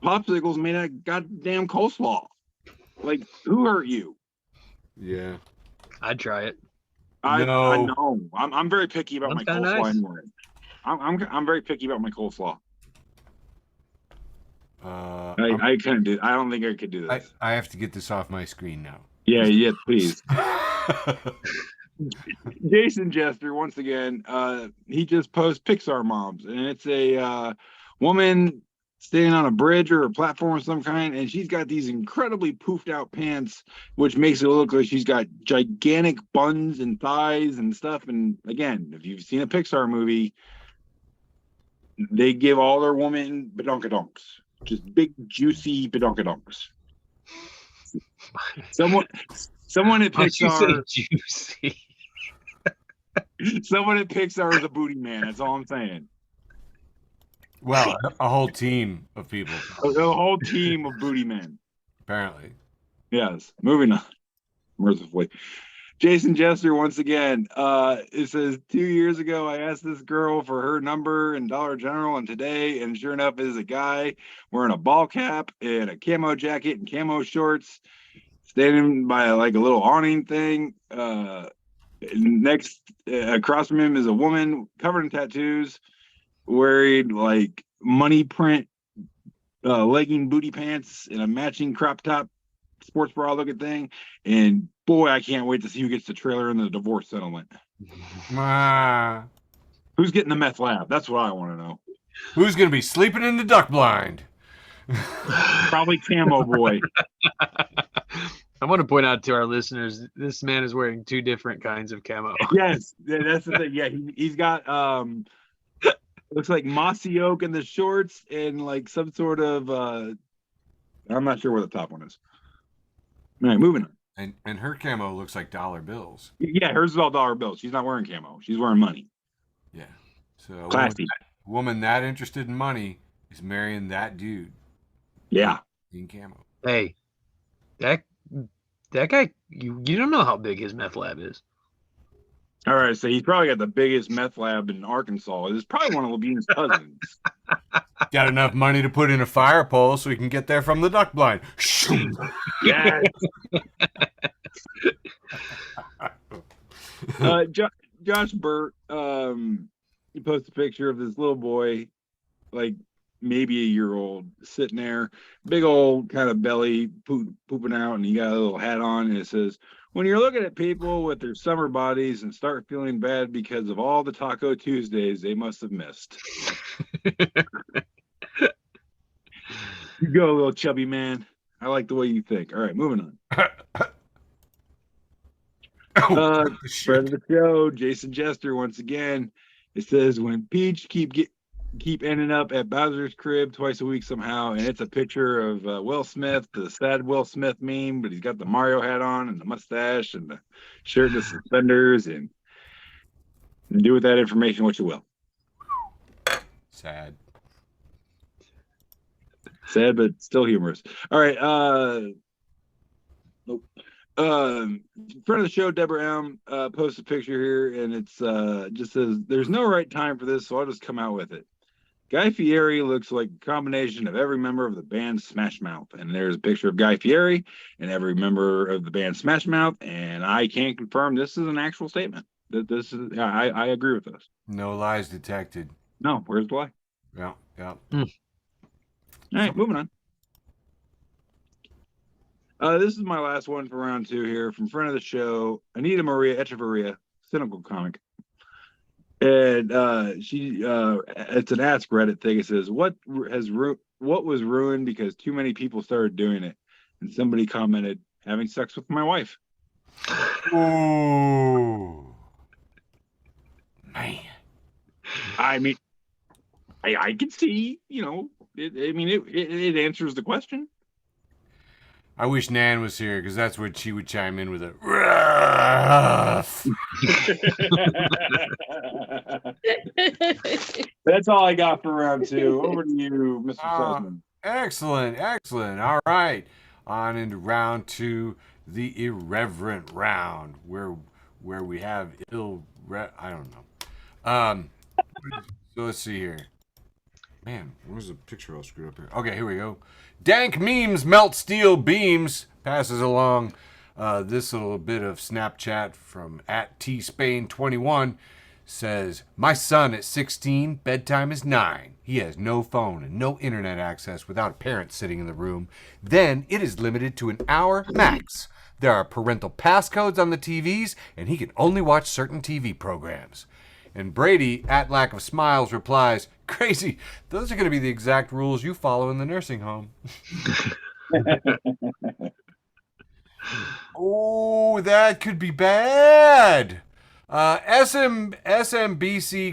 popsicles made of goddamn coleslaw. Like, who hurt you? Yeah, I'd try it. I know. I'm very picky about my coleslaw. Nice. Anyway. I'm very picky about my coleslaw. I couldn't do. I don't think I could do this. I have to get this off my screen now. Yeah, please. Jason Jester, once again, he just posts Pixar moms, and it's a woman standing on a bridge or a platform of some kind, and she's got these incredibly poofed out pants, which makes it look like she's got gigantic buns and thighs and stuff. And again, if you've seen a Pixar movie, they give all their women badonkadonks, just big, juicy badonkadonks. Someone at Why'd you say Pixar, juicy? someone at Pixar is a booty man. That's all I'm saying. Well, a whole team of people, A whole team of booty men. apparently. Yes. Moving on. Mercifully. Jason Jester once again. It says 2 years ago I asked this girl for her number in Dollar General, and today, and sure enough, is a guy wearing a ball cap and a camo jacket and camo shorts, standing by like a little awning thing. Next, across from him is a woman covered in tattoos, wearing like money print legging booty pants and a matching crop top sports bra looking thing. And boy, I can't wait to see who gets the trailer in the divorce settlement. Who's getting the meth lab? That's what I want to know. Who's going to be sleeping in the duck blind? Probably Camo Boy. I want to point out to our listeners, this man is wearing 2 different kinds of camo. Yes, that's the thing. Yeah, he's got looks like mossy oak in the shorts and like some sort of I'm not sure where the top one is. All right, moving on. And her camo looks like dollar bills. Yeah, hers is all dollar bills. She's not wearing camo. She's wearing money. Yeah. So Classy. A woman that interested in money is marrying that dude Yeah. in camo. Hey, that guy, you don't know how big his meth lab is. All right, so he's probably got the biggest meth lab in Arkansas. It's probably one of Levine's cousins. Got enough money to put in a fire pole so we can get there from the duck blind. Yes. Josh Burt, he posted a picture of this little boy, like maybe a year old, sitting there, big old kind of belly pooping out, and he got a little hat on, and it says, "When you're looking at people with their summer bodies and start feeling bad because of all the Taco Tuesdays they must have missed." You go, little chubby man. I like the way you think. All right, moving on. Friend of the show, Jason Jester once again. It says, when Peach keep ending up at Bowser's crib twice a week somehow, and it's a picture of Will Smith, the sad Will Smith meme, but he's got the Mario hat on and the mustache and the shirt and the suspenders, and do with that information what you will. Sad, but still humorous. All right, nope. Friend of the show, Deborah M, posts a picture here, and it's just says, "There's no right time for this, so I'll just come out with it. Guy Fieri looks like a combination of every member of the band Smash Mouth." And there's a picture of Guy Fieri and every member of the band Smash Mouth, and I can confirm this is an actual statement. That this is, I agree with this. no lies detected. No, where's the lie? Yeah. All right, moving on. This is my last one for round 2 here, from friend of the show, Anita Maria Echevarria, cynical comic. And she it's an Ask Reddit thing. It says, what was ruined because too many people started doing it? And somebody commented, having sex with my wife. Ooh, man. I mean, I can see, it answers the question. I wish Nan was here, because that's what she would chime in with a rough. That's all I got for round 2. Over to you, Mr. Sussman. Excellent. All right. On into round 2, the irreverent round, where we have I don't know. So let's see here. Man, where's the picture all screwed up here? Okay, here we go. Dank memes melt steel beams. Passes along this little bit of Snapchat from @tspain21. Says, my son at 16, bedtime is 9. He has no phone and no internet access without a parent sitting in the room. Then it is limited to an hour max. There are parental passcodes on the TVs, and he can only watch certain TV programs. And Brady, at Lack of Smiles, replies, crazy. Those are going to be the exact rules you follow in the nursing home. Oh, that could be bad. SMBC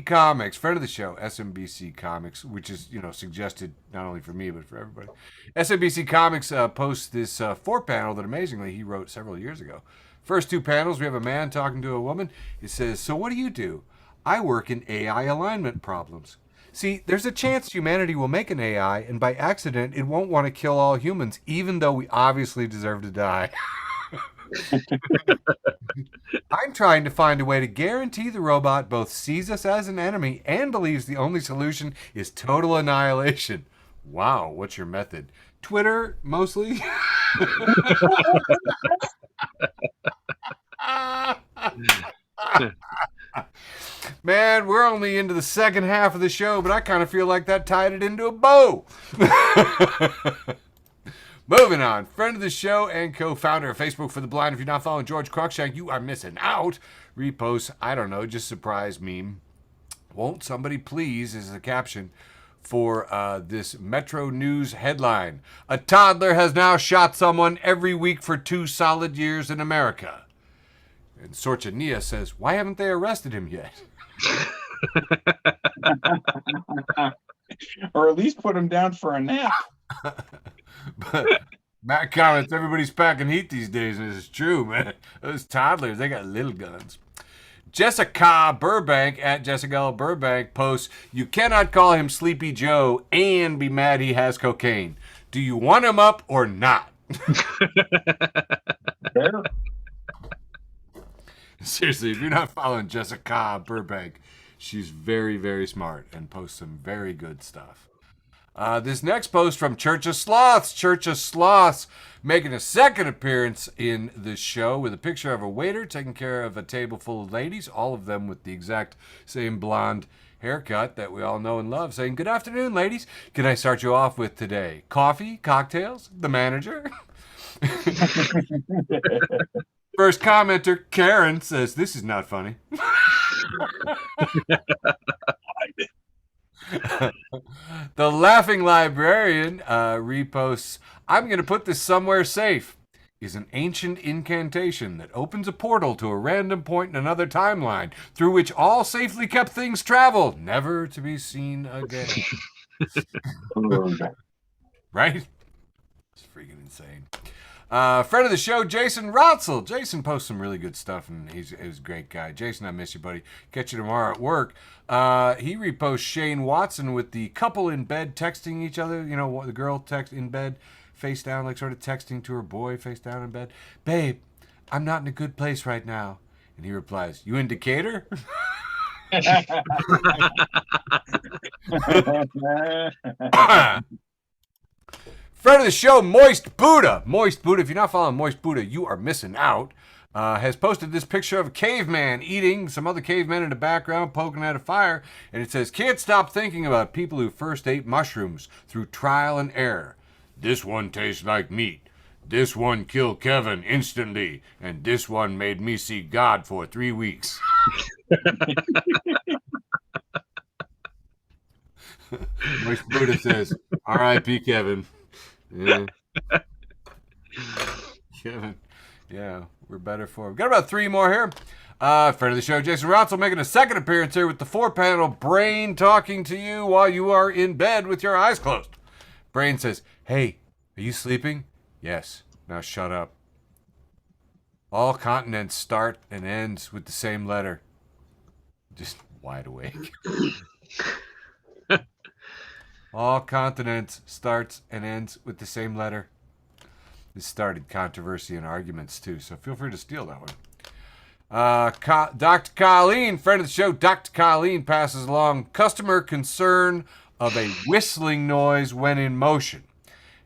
Comics, friend of the show, SMBC Comics, which is, suggested not only for me, but for everybody. SMBC Comics posts this 4-panel that amazingly he wrote several years ago. First 2 panels, we have a man talking to a woman. It says, so what do? I work in AI alignment problems. See, there's a chance humanity will make an AI, and by accident, it won't want to kill all humans, even though we obviously deserve to die. I'm trying to find a way to guarantee the robot both sees us as an enemy and believes the only solution is total annihilation. Wow, what's your method? Twitter, mostly? Man, we're only into the second half of the show, but I kind of feel like that tied it into a bow. Moving on. Friend of the show and co-founder of Facebook for the Blind. If you're not following George Cruikshank, you are missing out. Repost, I don't know, just surprise meme. Won't somebody please is the caption for this Metro News headline. A toddler has now shot someone every week for 2 solid years in America. And Sorchania says, why haven't they arrested him yet? Or at least put him down for a nap. But Matt comments, everybody's packing heat these days, and it's true, man. Those toddlers, they got little guns. Jessica Burbank, at Jessica Burbank, posts, you cannot call him Sleepy Joe and be mad he has cocaine. Do you want him up or not? Fair. Seriously, if you're not following Jessica Burbank, she's very, very smart and posts some very good stuff. This next post from Church of Sloths, making a second appearance in the show with a picture of a waiter taking care of a table full of ladies, all of them with the exact same blonde haircut that we all know and love, saying, good afternoon, ladies. Can I start you off with today? Coffee, cocktails, the manager? First commenter, Karen, says, this is not funny. The Laughing Librarian reposts, I'm going to put this somewhere safe, is an ancient incantation that opens a portal to a random point in another timeline through which all safely kept things travel, never to be seen again. Right? It's freaking insane. Friend of the show, Jason Rotzel. Jason posts some really good stuff, and he's a great guy. Jason, I miss you, buddy. Catch you tomorrow at work. He reposts Shane Watson with the couple in bed texting each other. You know, the girl text in bed, face down, like sort of texting to her boy, face down in bed. Babe, I'm not in a good place right now. And he replies, you in Decatur? Friend of the show, Moist Buddha. Moist Buddha, if you're not following Moist Buddha, you are missing out. Has posted this picture of a caveman eating some other cavemen in the background poking at a fire. And it says, can't stop thinking about people who first ate mushrooms through trial and error. This one tastes like meat. This one killed Kevin instantly. And this one made me see God for 3 weeks. Moist Buddha says, R.I.P. Kevin. Yeah. Kevin. Yeah, we're better for him. Got about 3 more here. Friend of the show, Jason Rotzel, making a second appearance here with the 4-panel Brain talking to you while you are in bed with your eyes closed. Brain says, hey, are you sleeping? Yes. Now shut up. All continents start and ends with the same letter. Just wide awake. All continents starts and ends with the same letter. This started controversy and arguments too, so feel free to steal that one. Dr. Colleen, friend of the show, Dr. Colleen passes along customer concern of a whistling noise when in motion.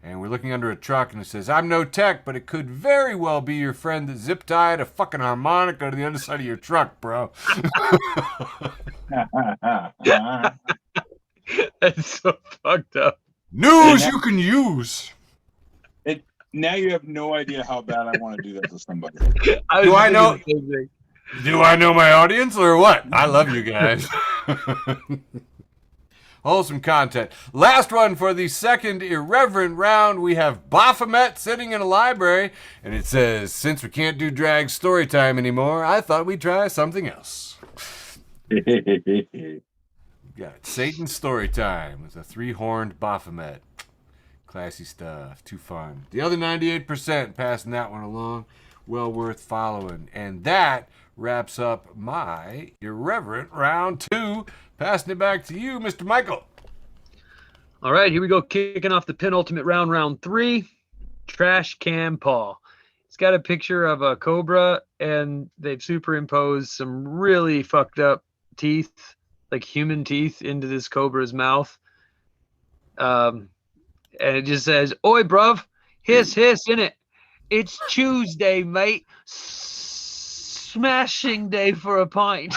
And we're looking under a truck and it says, I'm no tech, but it could very well be your friend that zip-tied a fucking harmonica to the underside of your truck, bro. That's so fucked up. News you can use. Now you have no idea how bad I want to do that to somebody. Do I know? Do I know my audience or what? I love you guys. Wholesome content. Last one for the second irreverent round. We have Baphomet sitting in a library, and it says, "Since we can't do drag story time anymore, I thought we'd try something else." Got Satan's story time with a 3-horned Baphomet. Classy stuff. Too fun. The other 98% passing that one along. Well worth following. And that wraps up my irreverent round 2. Passing it back to you, Mr. Michael. All right, here we go. Kicking off the penultimate round, round 3. Trash Can Paul. It's got a picture of a cobra, and they've superimposed some really fucked up teeth, like human teeth, into this cobra's mouth. And it just says, "Oi, bruv, hiss, in it. It's Tuesday, mate. Smashing day for a pint."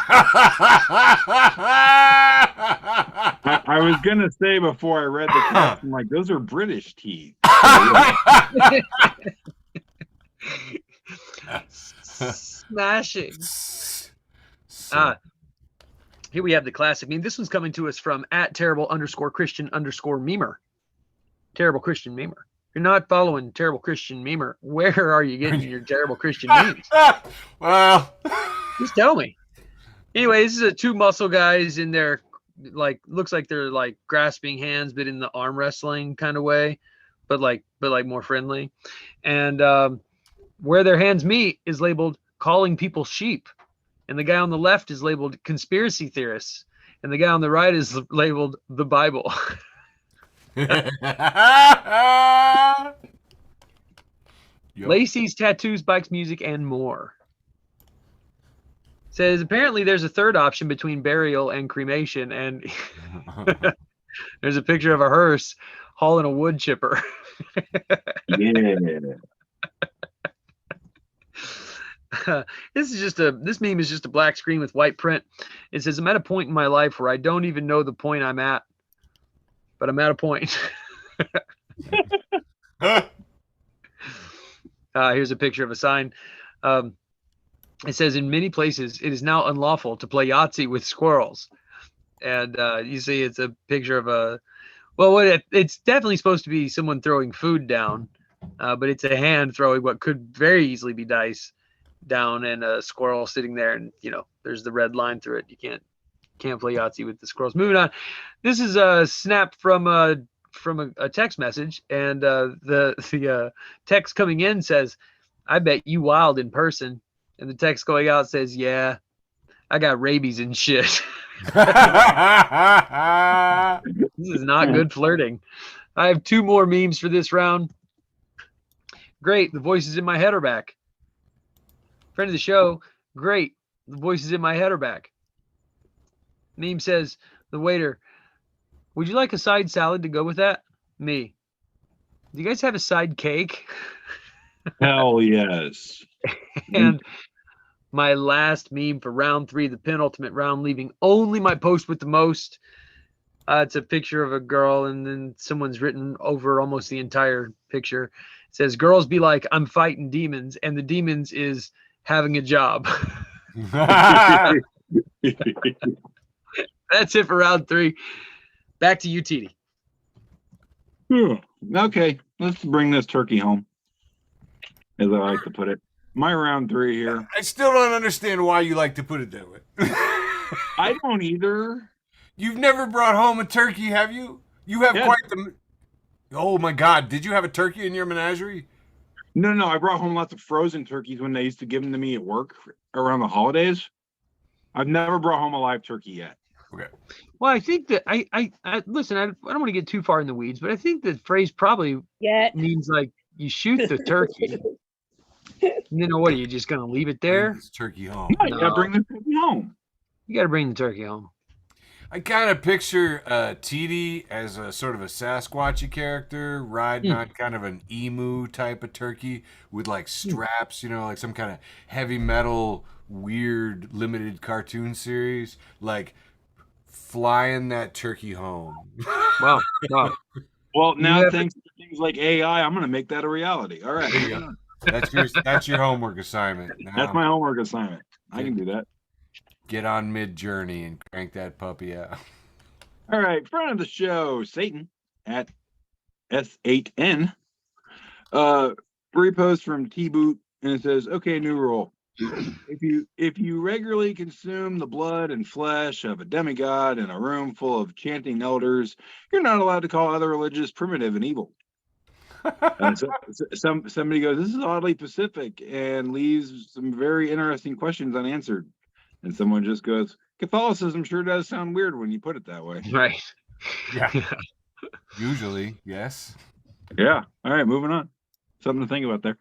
I was gonna say before I read the text, I'm like, those are British teeth. Smashing. Here we have the classic meme. This one's coming to us from @terrible_Christian_memer. Terrible Christian Memer. If you're not following Terrible Christian Memer, where are you getting your Terrible Christian memes? Well, just tell me. Anyway, this is 2 muscle guys in their, like, looks like they're like grasping hands, but in the arm wrestling kind of way, but like more friendly. And where their hands meet is labeled "calling people sheep," and the guy on the left is labeled "conspiracy theorists," and the guy on the right is labeled "the Bible." Lacey's tattoos, bikes, music, and more. Says apparently there's a third option between burial and cremation, and there's a picture of a hearse hauling a wood chipper. Yeah. This meme is just a black screen with white print. It says, "I'm at a point in my life where I don't even know the point I'm at, but I'm at a point." Here's a picture of a sign. It says, "In many places, it is now unlawful to play Yahtzee with squirrels." And you see it's a picture of it's definitely supposed to be someone throwing food down, but it's a hand throwing what could very easily be dice down, and a squirrel sitting there, and there's the red line through it. You can't play Yahtzee with the squirrels. Moving on. This is a snap from a text message, and the text coming in says, "I bet you wild in person," and the text going out says, "Yeah, I got rabies and shit." This is not good flirting. I have 2 more memes for this round. Great, the voices in my head are back. Friend of the show, great, the voices in my head are back. Meme says, the waiter, "Would you like a side salad to go with that?" Me, "Do you guys have a side cake?" Hell yes. And my last meme for round 3, the penultimate round, leaving only my post with the most. It's a picture of a girl, and then someone's written over almost the entire picture. It says, "Girls be like, I'm fighting demons, and the demons is having a job." That's it for round 3. Back to you, TD. Okay, let's bring this turkey home, as I like to put it. My round 3 here. I still don't understand why you like to put it that way. I don't either. You've never brought home a turkey, have you? You have quite the... Oh my God, did you have a turkey in your menagerie? No, I brought home lots of frozen turkeys when they used to give them to me at work around the holidays. I've never brought home a live turkey yet. Okay. Well, I think that I listen, I don't want to get too far in the weeds, but I think the phrase probably means like you shoot the turkey. And then what, are you just going to leave it there? Bring this turkey home. No, you got to bring the turkey home. You got to bring the turkey home. I kind of picture TD as a sort of a Sasquatchy character riding on kind of an emu type of turkey with like straps, like some kind of heavy metal, weird, limited cartoon series, like flying that turkey home. Wow. Well, now thanks to things like AI, I'm going to make that a reality. All right. That's your homework assignment. That's Now my homework assignment. I can do that. get on Mid Journey and crank that puppy out. All right, front of the show, Satan at S8N. Repost from T-Boot, and it says, "Okay, new rule. If you regularly consume the blood and flesh of a demigod in a room full of chanting elders, you're not allowed to call other religions primitive and evil." Somebody goes, "This is oddly Pacific," and leaves some very interesting questions unanswered. And someone just goes, "Catholicism sure does sound weird when you put it that way." Right. Yeah. Usually, yes. Yeah. All right, moving on. Something to think about there.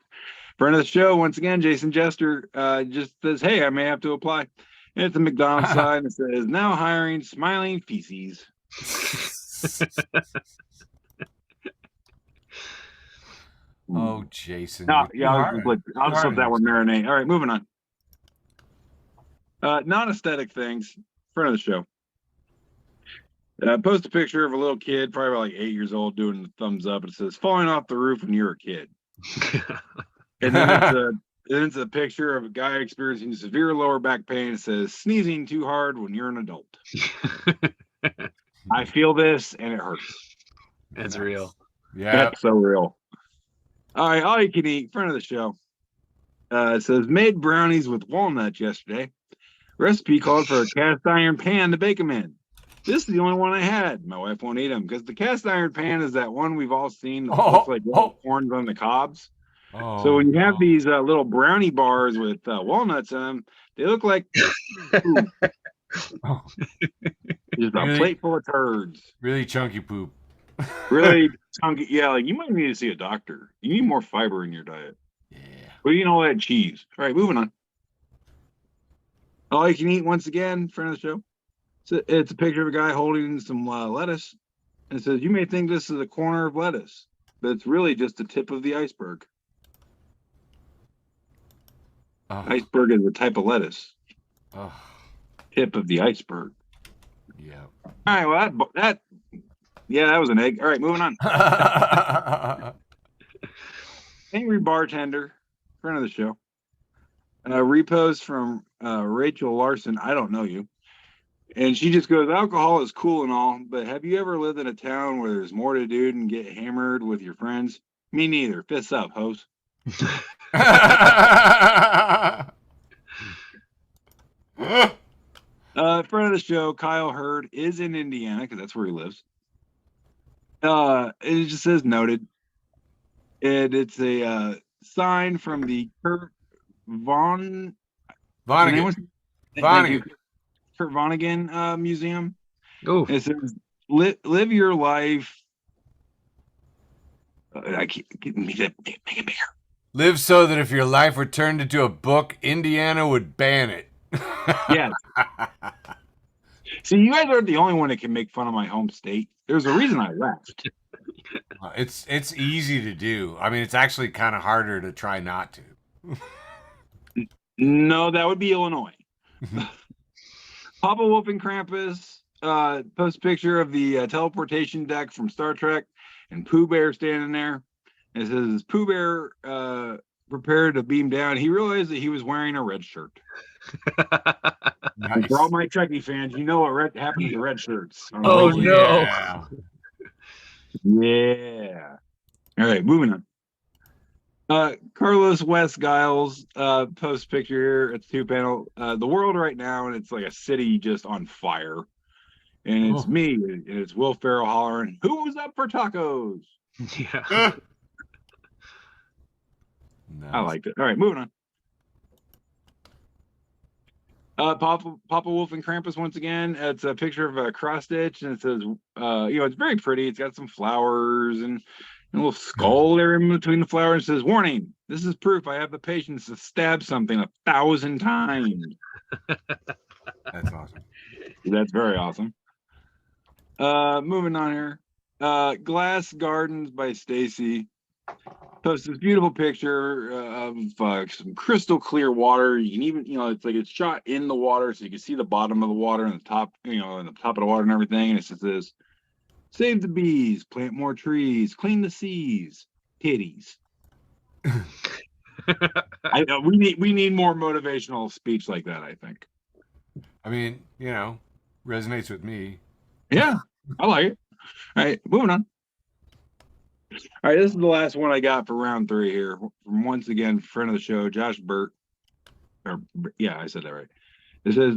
Friend of the show, once again, Jason Jester just says, "Hey, I may have to apply." And it's a McDonald's sign that says, "Now hiring smiling feces." Oh, Jason. No, you're yeah, too hard. I'll just let that one marinate. All right, moving on. Non-aesthetic things. Friend of the show. Post a picture of a little kid, probably about like 8 years old, doing the thumbs up. It says, "Falling off the roof when you're a kid." And then it's a picture of a guy experiencing severe lower back pain. It says, "Sneezing too hard when you're an adult." I feel this and it hurts. That's real. Yeah. That's so real. All right, all you can eat. Friend of the show. It says, "Made brownies with walnuts yesterday. Recipe called for a cast iron pan to bake them in. This is the only one I had. My wife won't eat them because the cast iron pan is that one we've all seen that looks like corns on the cobs. So when you have these little brownie bars with walnuts in them, they look like poop. Just a plate full of turds. Really chunky poop. Really chunky. Yeah, like you might need to see a doctor. You need more fiber in your diet. Yeah. But you know that cheese. All right, moving on. All you can eat once again, friend of the show. So it's a picture of a guy holding some lettuce. And it says, "You may think this is a corner of lettuce, but it's really just the tip of the iceberg." Oh. Iceberg is a type of lettuce. Oh. Tip of the iceberg. Yeah. All right, well, that was an egg. All right, moving on. Angry bartender, friend of the show. Repost from Rachel Larson. I don't know you. And she just goes, "Alcohol is cool and all, but have you ever lived in a town where there's more to do than get hammered with your friends? Me neither. Fists up, hoes." Friend of the show, Kyle Hurd, is in Indiana because that's where he lives. It just says noted. And it's a sign from the Kurt Vonnegut. Kurt Vonnegut Museum. Oh, It says, live your life. I can't make it bigger. Live so that if your life were turned into a book, Indiana would ban it. Yes. See, you guys aren't the only one that can make fun of my home state. There's a reason I left. It's easy to do. I mean, it's actually kind of harder to try not to. No, that would be Illinois. Papa Wolf and Krampus post a picture of the teleportation deck from Star Trek and Pooh Bear standing there. It says, "Pooh Bear prepared to beam down. He realized that he was wearing a red shirt." Nice. For all my Trekkie fans, you know what happened to the red shirts. Oh, no. Yeah. All right, moving on. Carlos West Giles post picture here. It's 2-panel. The world right now, and it's like a city just on fire. And it's me, and it's Will Ferrell hollering, "Who's up for tacos?" Yeah. Nice. I liked it. All right, moving on. Papa Wolf and Krampus once again. It's a picture of a cross stitch, and it says, it's very pretty. It's got some flowers and a little skull there in between the flowers. It says, "Warning, this is proof I have the patience to stab something 1,000 times." That's awesome. That's very awesome. Moving on here. Glass Gardens by Stacy posts this beautiful picture of some crystal clear water. You can even, it's like it's shot in the water, so you can see the bottom of the water and the top, and the top of the water and everything. And it says this: "Save the bees, plant more trees, clean the seas, titties." We need more motivational speech like that, I think. I mean, resonates with me. Yeah, I like it. All right, moving on. All right, this is the last one I got for round 3 here. From once again, friend of the show, Josh Burt. Yeah, I said that right. It says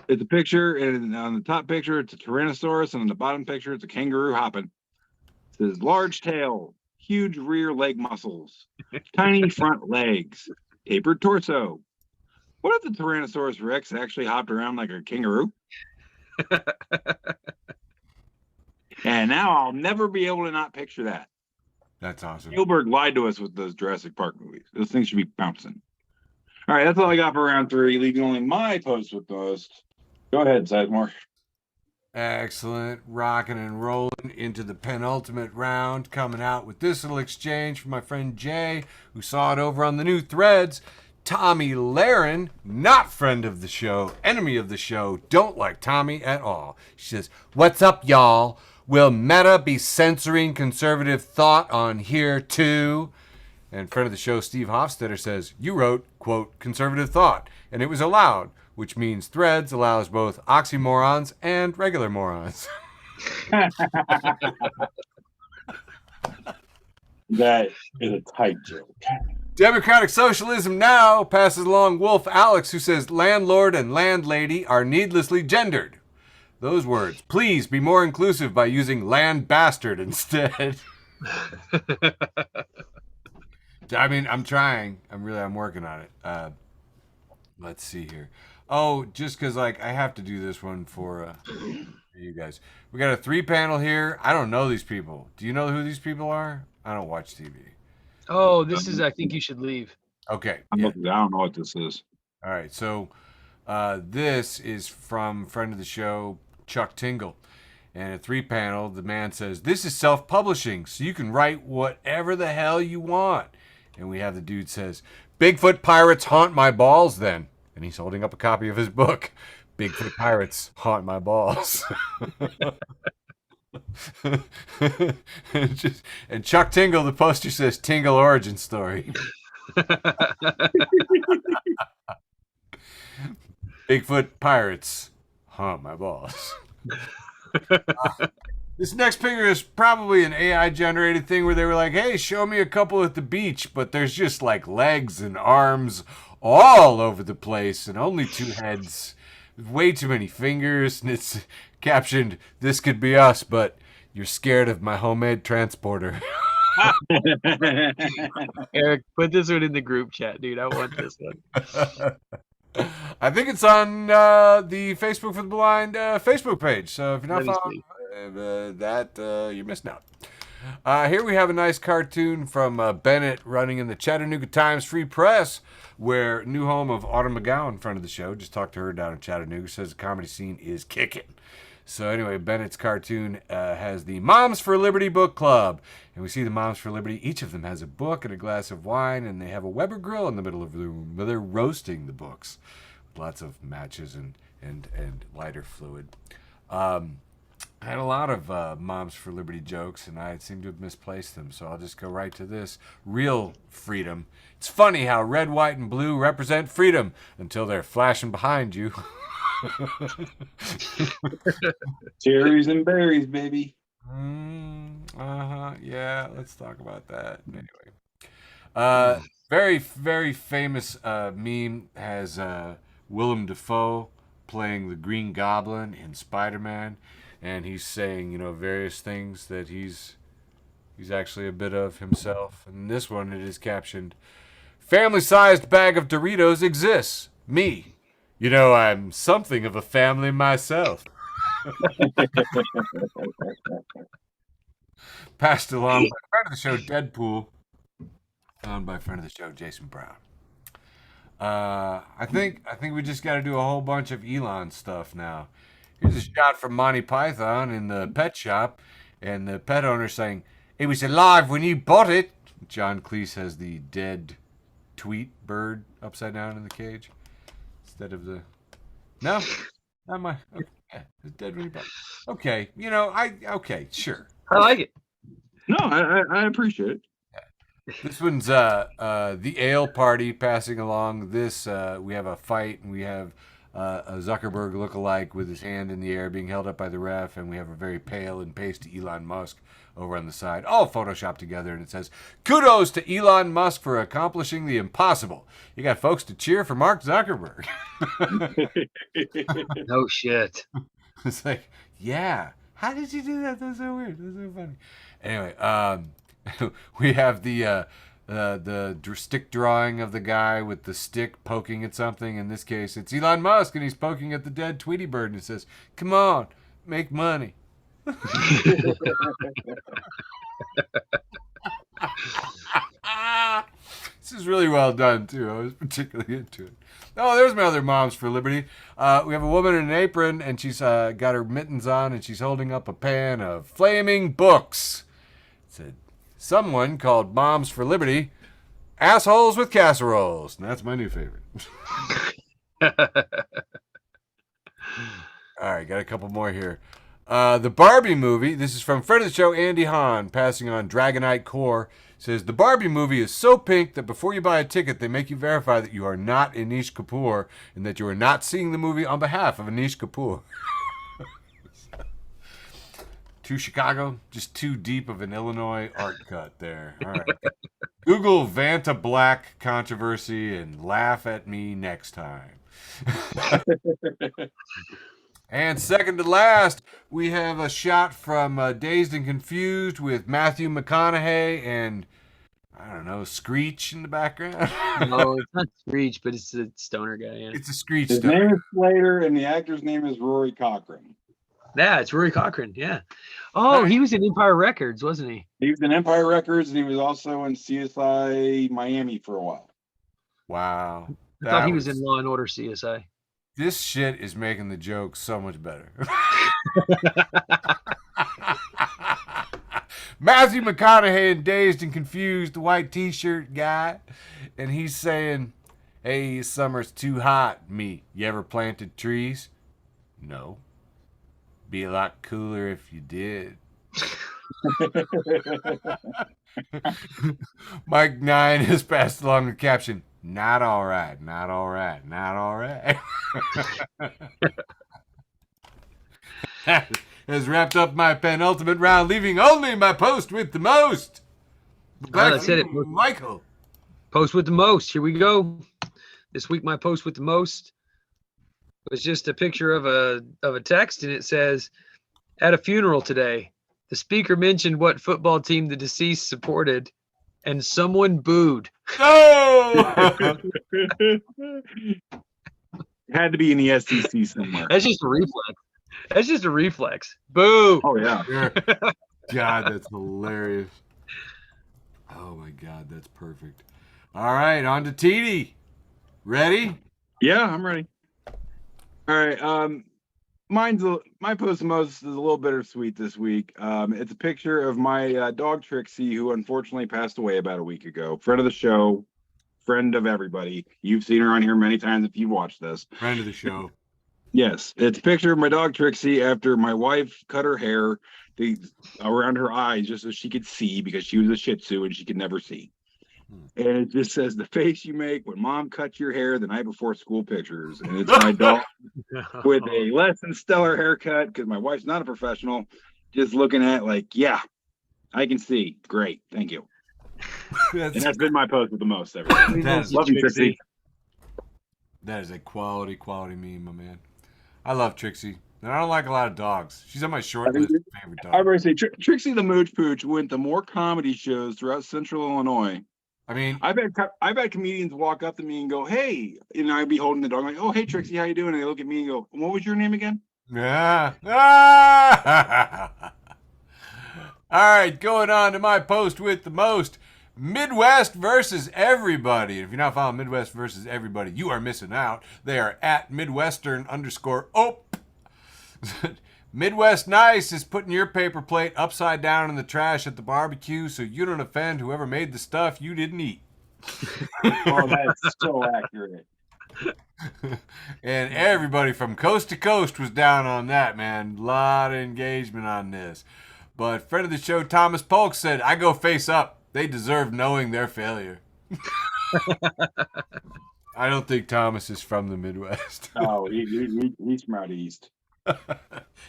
it's a picture, and on the top picture it's a Tyrannosaurus, and on the bottom picture it's a kangaroo hopping. It says large tail, huge rear leg muscles, tiny front legs, tapered torso. What if the Tyrannosaurus Rex actually hopped around like a kangaroo? And now I'll never be able to not picture that. That's awesome. Spielberg lied to us with those Jurassic Park movies. Those things should be bouncing. All right, that's all I got for round 3, leaving only my post with the most. Go ahead, Sizemore. Excellent. Rocking and rolling into the penultimate round. Coming out with this little exchange from my friend Jay, who saw it over on the new threads. Tommy Laren, not friend of the show, enemy of the show, don't like Tommy at all. She says, "What's up, y'all? Will Meta be censoring conservative thought on here too?" And friend of the show, Steve Hofstetter, says, "You wrote, quote, conservative thought, and it was allowed, which means Threads allows both oxymorons and regular morons." That is a tight joke. Democratic Socialism Now passes along Wolf Alex, who says landlord and landlady are needlessly gendered. Those words. Please be more inclusive by using land bastard instead. I mean, I'm trying. I'm working on it. Let's see here. Oh, just because I have to do this one for you guys. We got a 3-panel here. I don't know these people. Do you know who these people are? I don't watch TV. Oh, this is I think you should leave. Okay. I Yeah. don't know what this is. All right. So this is from friend of the show, Chuck Tingle. And a 3-panel, the man says, "This is self-publishing, so you can write whatever the hell you want." And we have the dude says, "Bigfoot pirates haunt my balls then." And he's holding up a copy of his book, "Bigfoot Pirates Haunt My Balls." and Chuck Tingle, the poster says, "Tingle Origin Story." Bigfoot Pirates Haunt My Balls. This next picture is probably an AI generated thing where they were like, "Hey, show me a couple at the beach," but there's just legs and arms all over the place and only 2 heads, way too many fingers, and it's captioned, "This could be us, but you're scared of my homemade transporter." Eric, put this one in the group chat, dude. I want this one. I think it's on the Facebook for the Blind Facebook page. So if you're not following that, you're missing out. Here we have a nice cartoon from Bennett running in the Chattanooga Times Free Press, where new home of Autumn McGowan, friend of the show, just talked to her down in Chattanooga, says the comedy scene is kicking. So anyway, Bennett's cartoon has the Moms for Liberty book club. And we see the Moms for Liberty. Each of them has a book and a glass of wine, and they have a Weber grill in the middle of the room where they're roasting the books. With lots of matches and lighter fluid. I had a lot of Moms for Liberty jokes, and I seem to have misplaced them, so I'll just go right to this. Real freedom. It's funny how red, white, and blue represent freedom until they're flashing behind you. Cherries and berries, baby. Yeah, let's talk about that. Anyway. Very, very famous meme has Willem Dafoe playing the Green Goblin in Spider-Man, and he's saying, various things that he's actually a bit of himself. And in this one, it is captioned, "Family-sized bag of Doritos exists. Me. I'm something of a family myself." Passed along by friend of the show, Deadpool. Found by friend of the show, Jason Brown. I think we just got to do a whole bunch of Elon stuff now. Here's a shot from Monty Python in the pet shop, and the pet owner saying, "It was alive when you bought it." John Cleese has the dead tweet bird upside down in the cage instead of the. No, not my. Okay, yeah, it's dead when you bought it. Okay, okay, sure. I like it. No, I appreciate it. This one's the ale party passing along. This we have a fight, and we have a Zuckerberg lookalike with his hand in the air being held up by the ref, and we have a very pale and pasty Elon Musk over on the side, all photoshopped together, and it says, "Kudos to Elon Musk for accomplishing the impossible." You got folks to cheer for Mark Zuckerberg. No shit. It's like, yeah, how did you do that? That's so weird. That's so funny. Anyway, we have the stick drawing of the guy with the stick poking at something. In this case, it's Elon Musk, and he's poking at the dead Tweety bird, and it says, "Come on, make money." This is really well done too. I was particularly into it. Oh, there's my other Moms for Liberty. We have a woman in an apron, and she's got her mittens on, and she's holding up a pan of flaming books. It said, "Someone called Moms for Liberty assholes with casseroles." And that's my new favorite. All right, got a couple more here. The Barbie movie, this is from friend of the show, Andy Hahn, passing on Dragonite Core, says, "The Barbie movie is so pink that before you buy a ticket, they make you verify that you are not Anish Kapoor and that you are not seeing the movie on behalf of Anish Kapoor." Too Chicago, just too deep of an Illinois art cut there. All right. Google Vanta Black controversy and laugh at me next time. And second to last, we have a shot from Dazed and Confused with Matthew McConaughey and, I don't know, Screech in the background. No, it's not Screech, but it's a stoner guy. Yeah, It's a Screech His stoner. name is Slater, and the actor's name is Rory Cochrane. yeah, it's Rory Cochrane. Yeah. Oh, he was in Empire Records, wasn't he? He was in Empire Records, and he was also in CSI Miami for a while. Wow. I thought he was in Law and Order CSI. This shit is making the joke so much better. Matthew McConaughey and Dazed and Confused, the white t-shirt guy, and he's saying, "Hey, summer's too hot, me. You ever planted trees? No. Be a lot cooler if you did." Mike 9 has passed along the caption, "Not all right, not all right, not all right." Has wrapped up my penultimate round, leaving only my post with the most. That's it. Michael. Post with the most. Here we go. This week, my post with the most was just a picture of a text, and it says, "At a funeral today, the speaker mentioned what football team the deceased supported, and someone booed." No! Had to be in the SEC somewhere. That's just a reflex. That's just a reflex. Boo. Oh yeah. God, that's hilarious. Oh my God, that's perfect. All right, on to TD. Ready? Yeah, I'm ready. All right. My post most is a little bittersweet this week. It's a picture of my dog Trixie, who unfortunately passed away about a week ago. Friend of the show, friend of everybody. You've seen her on here many times if you've watched this. Friend of the show. Yes, it's a picture of my dog Trixie after my wife cut her hair around her eyes just so she could see, because she was a Shih Tzu and she could never see. And it just says, "The face you make when mom cut your hair the night before school pictures." And it's my dog with a less than stellar haircut, because my wife's not a professional, just looking at like, yeah, I can see. Great. Thank you. And that's been my post with the most ever. Love you, Trixie. That is a quality meme, my man. I love Trixie. And I don't like a lot of dogs. She's on my short list of favorite dogs. I would say Trixie the Mooch Pooch went to more comedy shows throughout Central Illinois. I mean, I've had comedians walk up to me and go, "Hey," and I'd be holding the dog like, "Oh, hey Trixie, how you doing?" And they look at me and go, "What was your name again?" yeah. All right, going on to my post with the most. Midwest versus everybody. If you're not following Midwest versus everybody, you are missing out. They are at Midwestern_op. Midwest Nice is putting your paper plate upside down in the trash at the barbecue so you don't offend whoever made the stuff you didn't eat. Oh, that's so accurate. And everybody from coast to coast was down on that, man. A lot of engagement on this. But friend of the show, Thomas Polk, said, "I go face up. They deserve knowing their failure. I don't think Thomas is from the Midwest. Oh, he's from out east.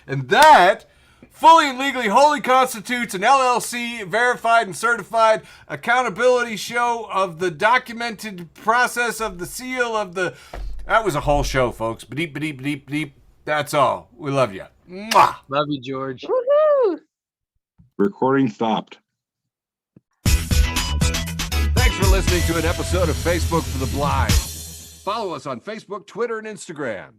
And that fully and legally wholly constitutes an LLC verified and certified accountability show of the documented process of the seal of the... That was a whole show, folks. Beep, beep, beep, beep. That's all. We love you. Mwah! Love you, George. Woohoo! Recording stopped. Thanks for listening to an episode of Facebook for the Blind. Follow us on Facebook, Twitter, and Instagram.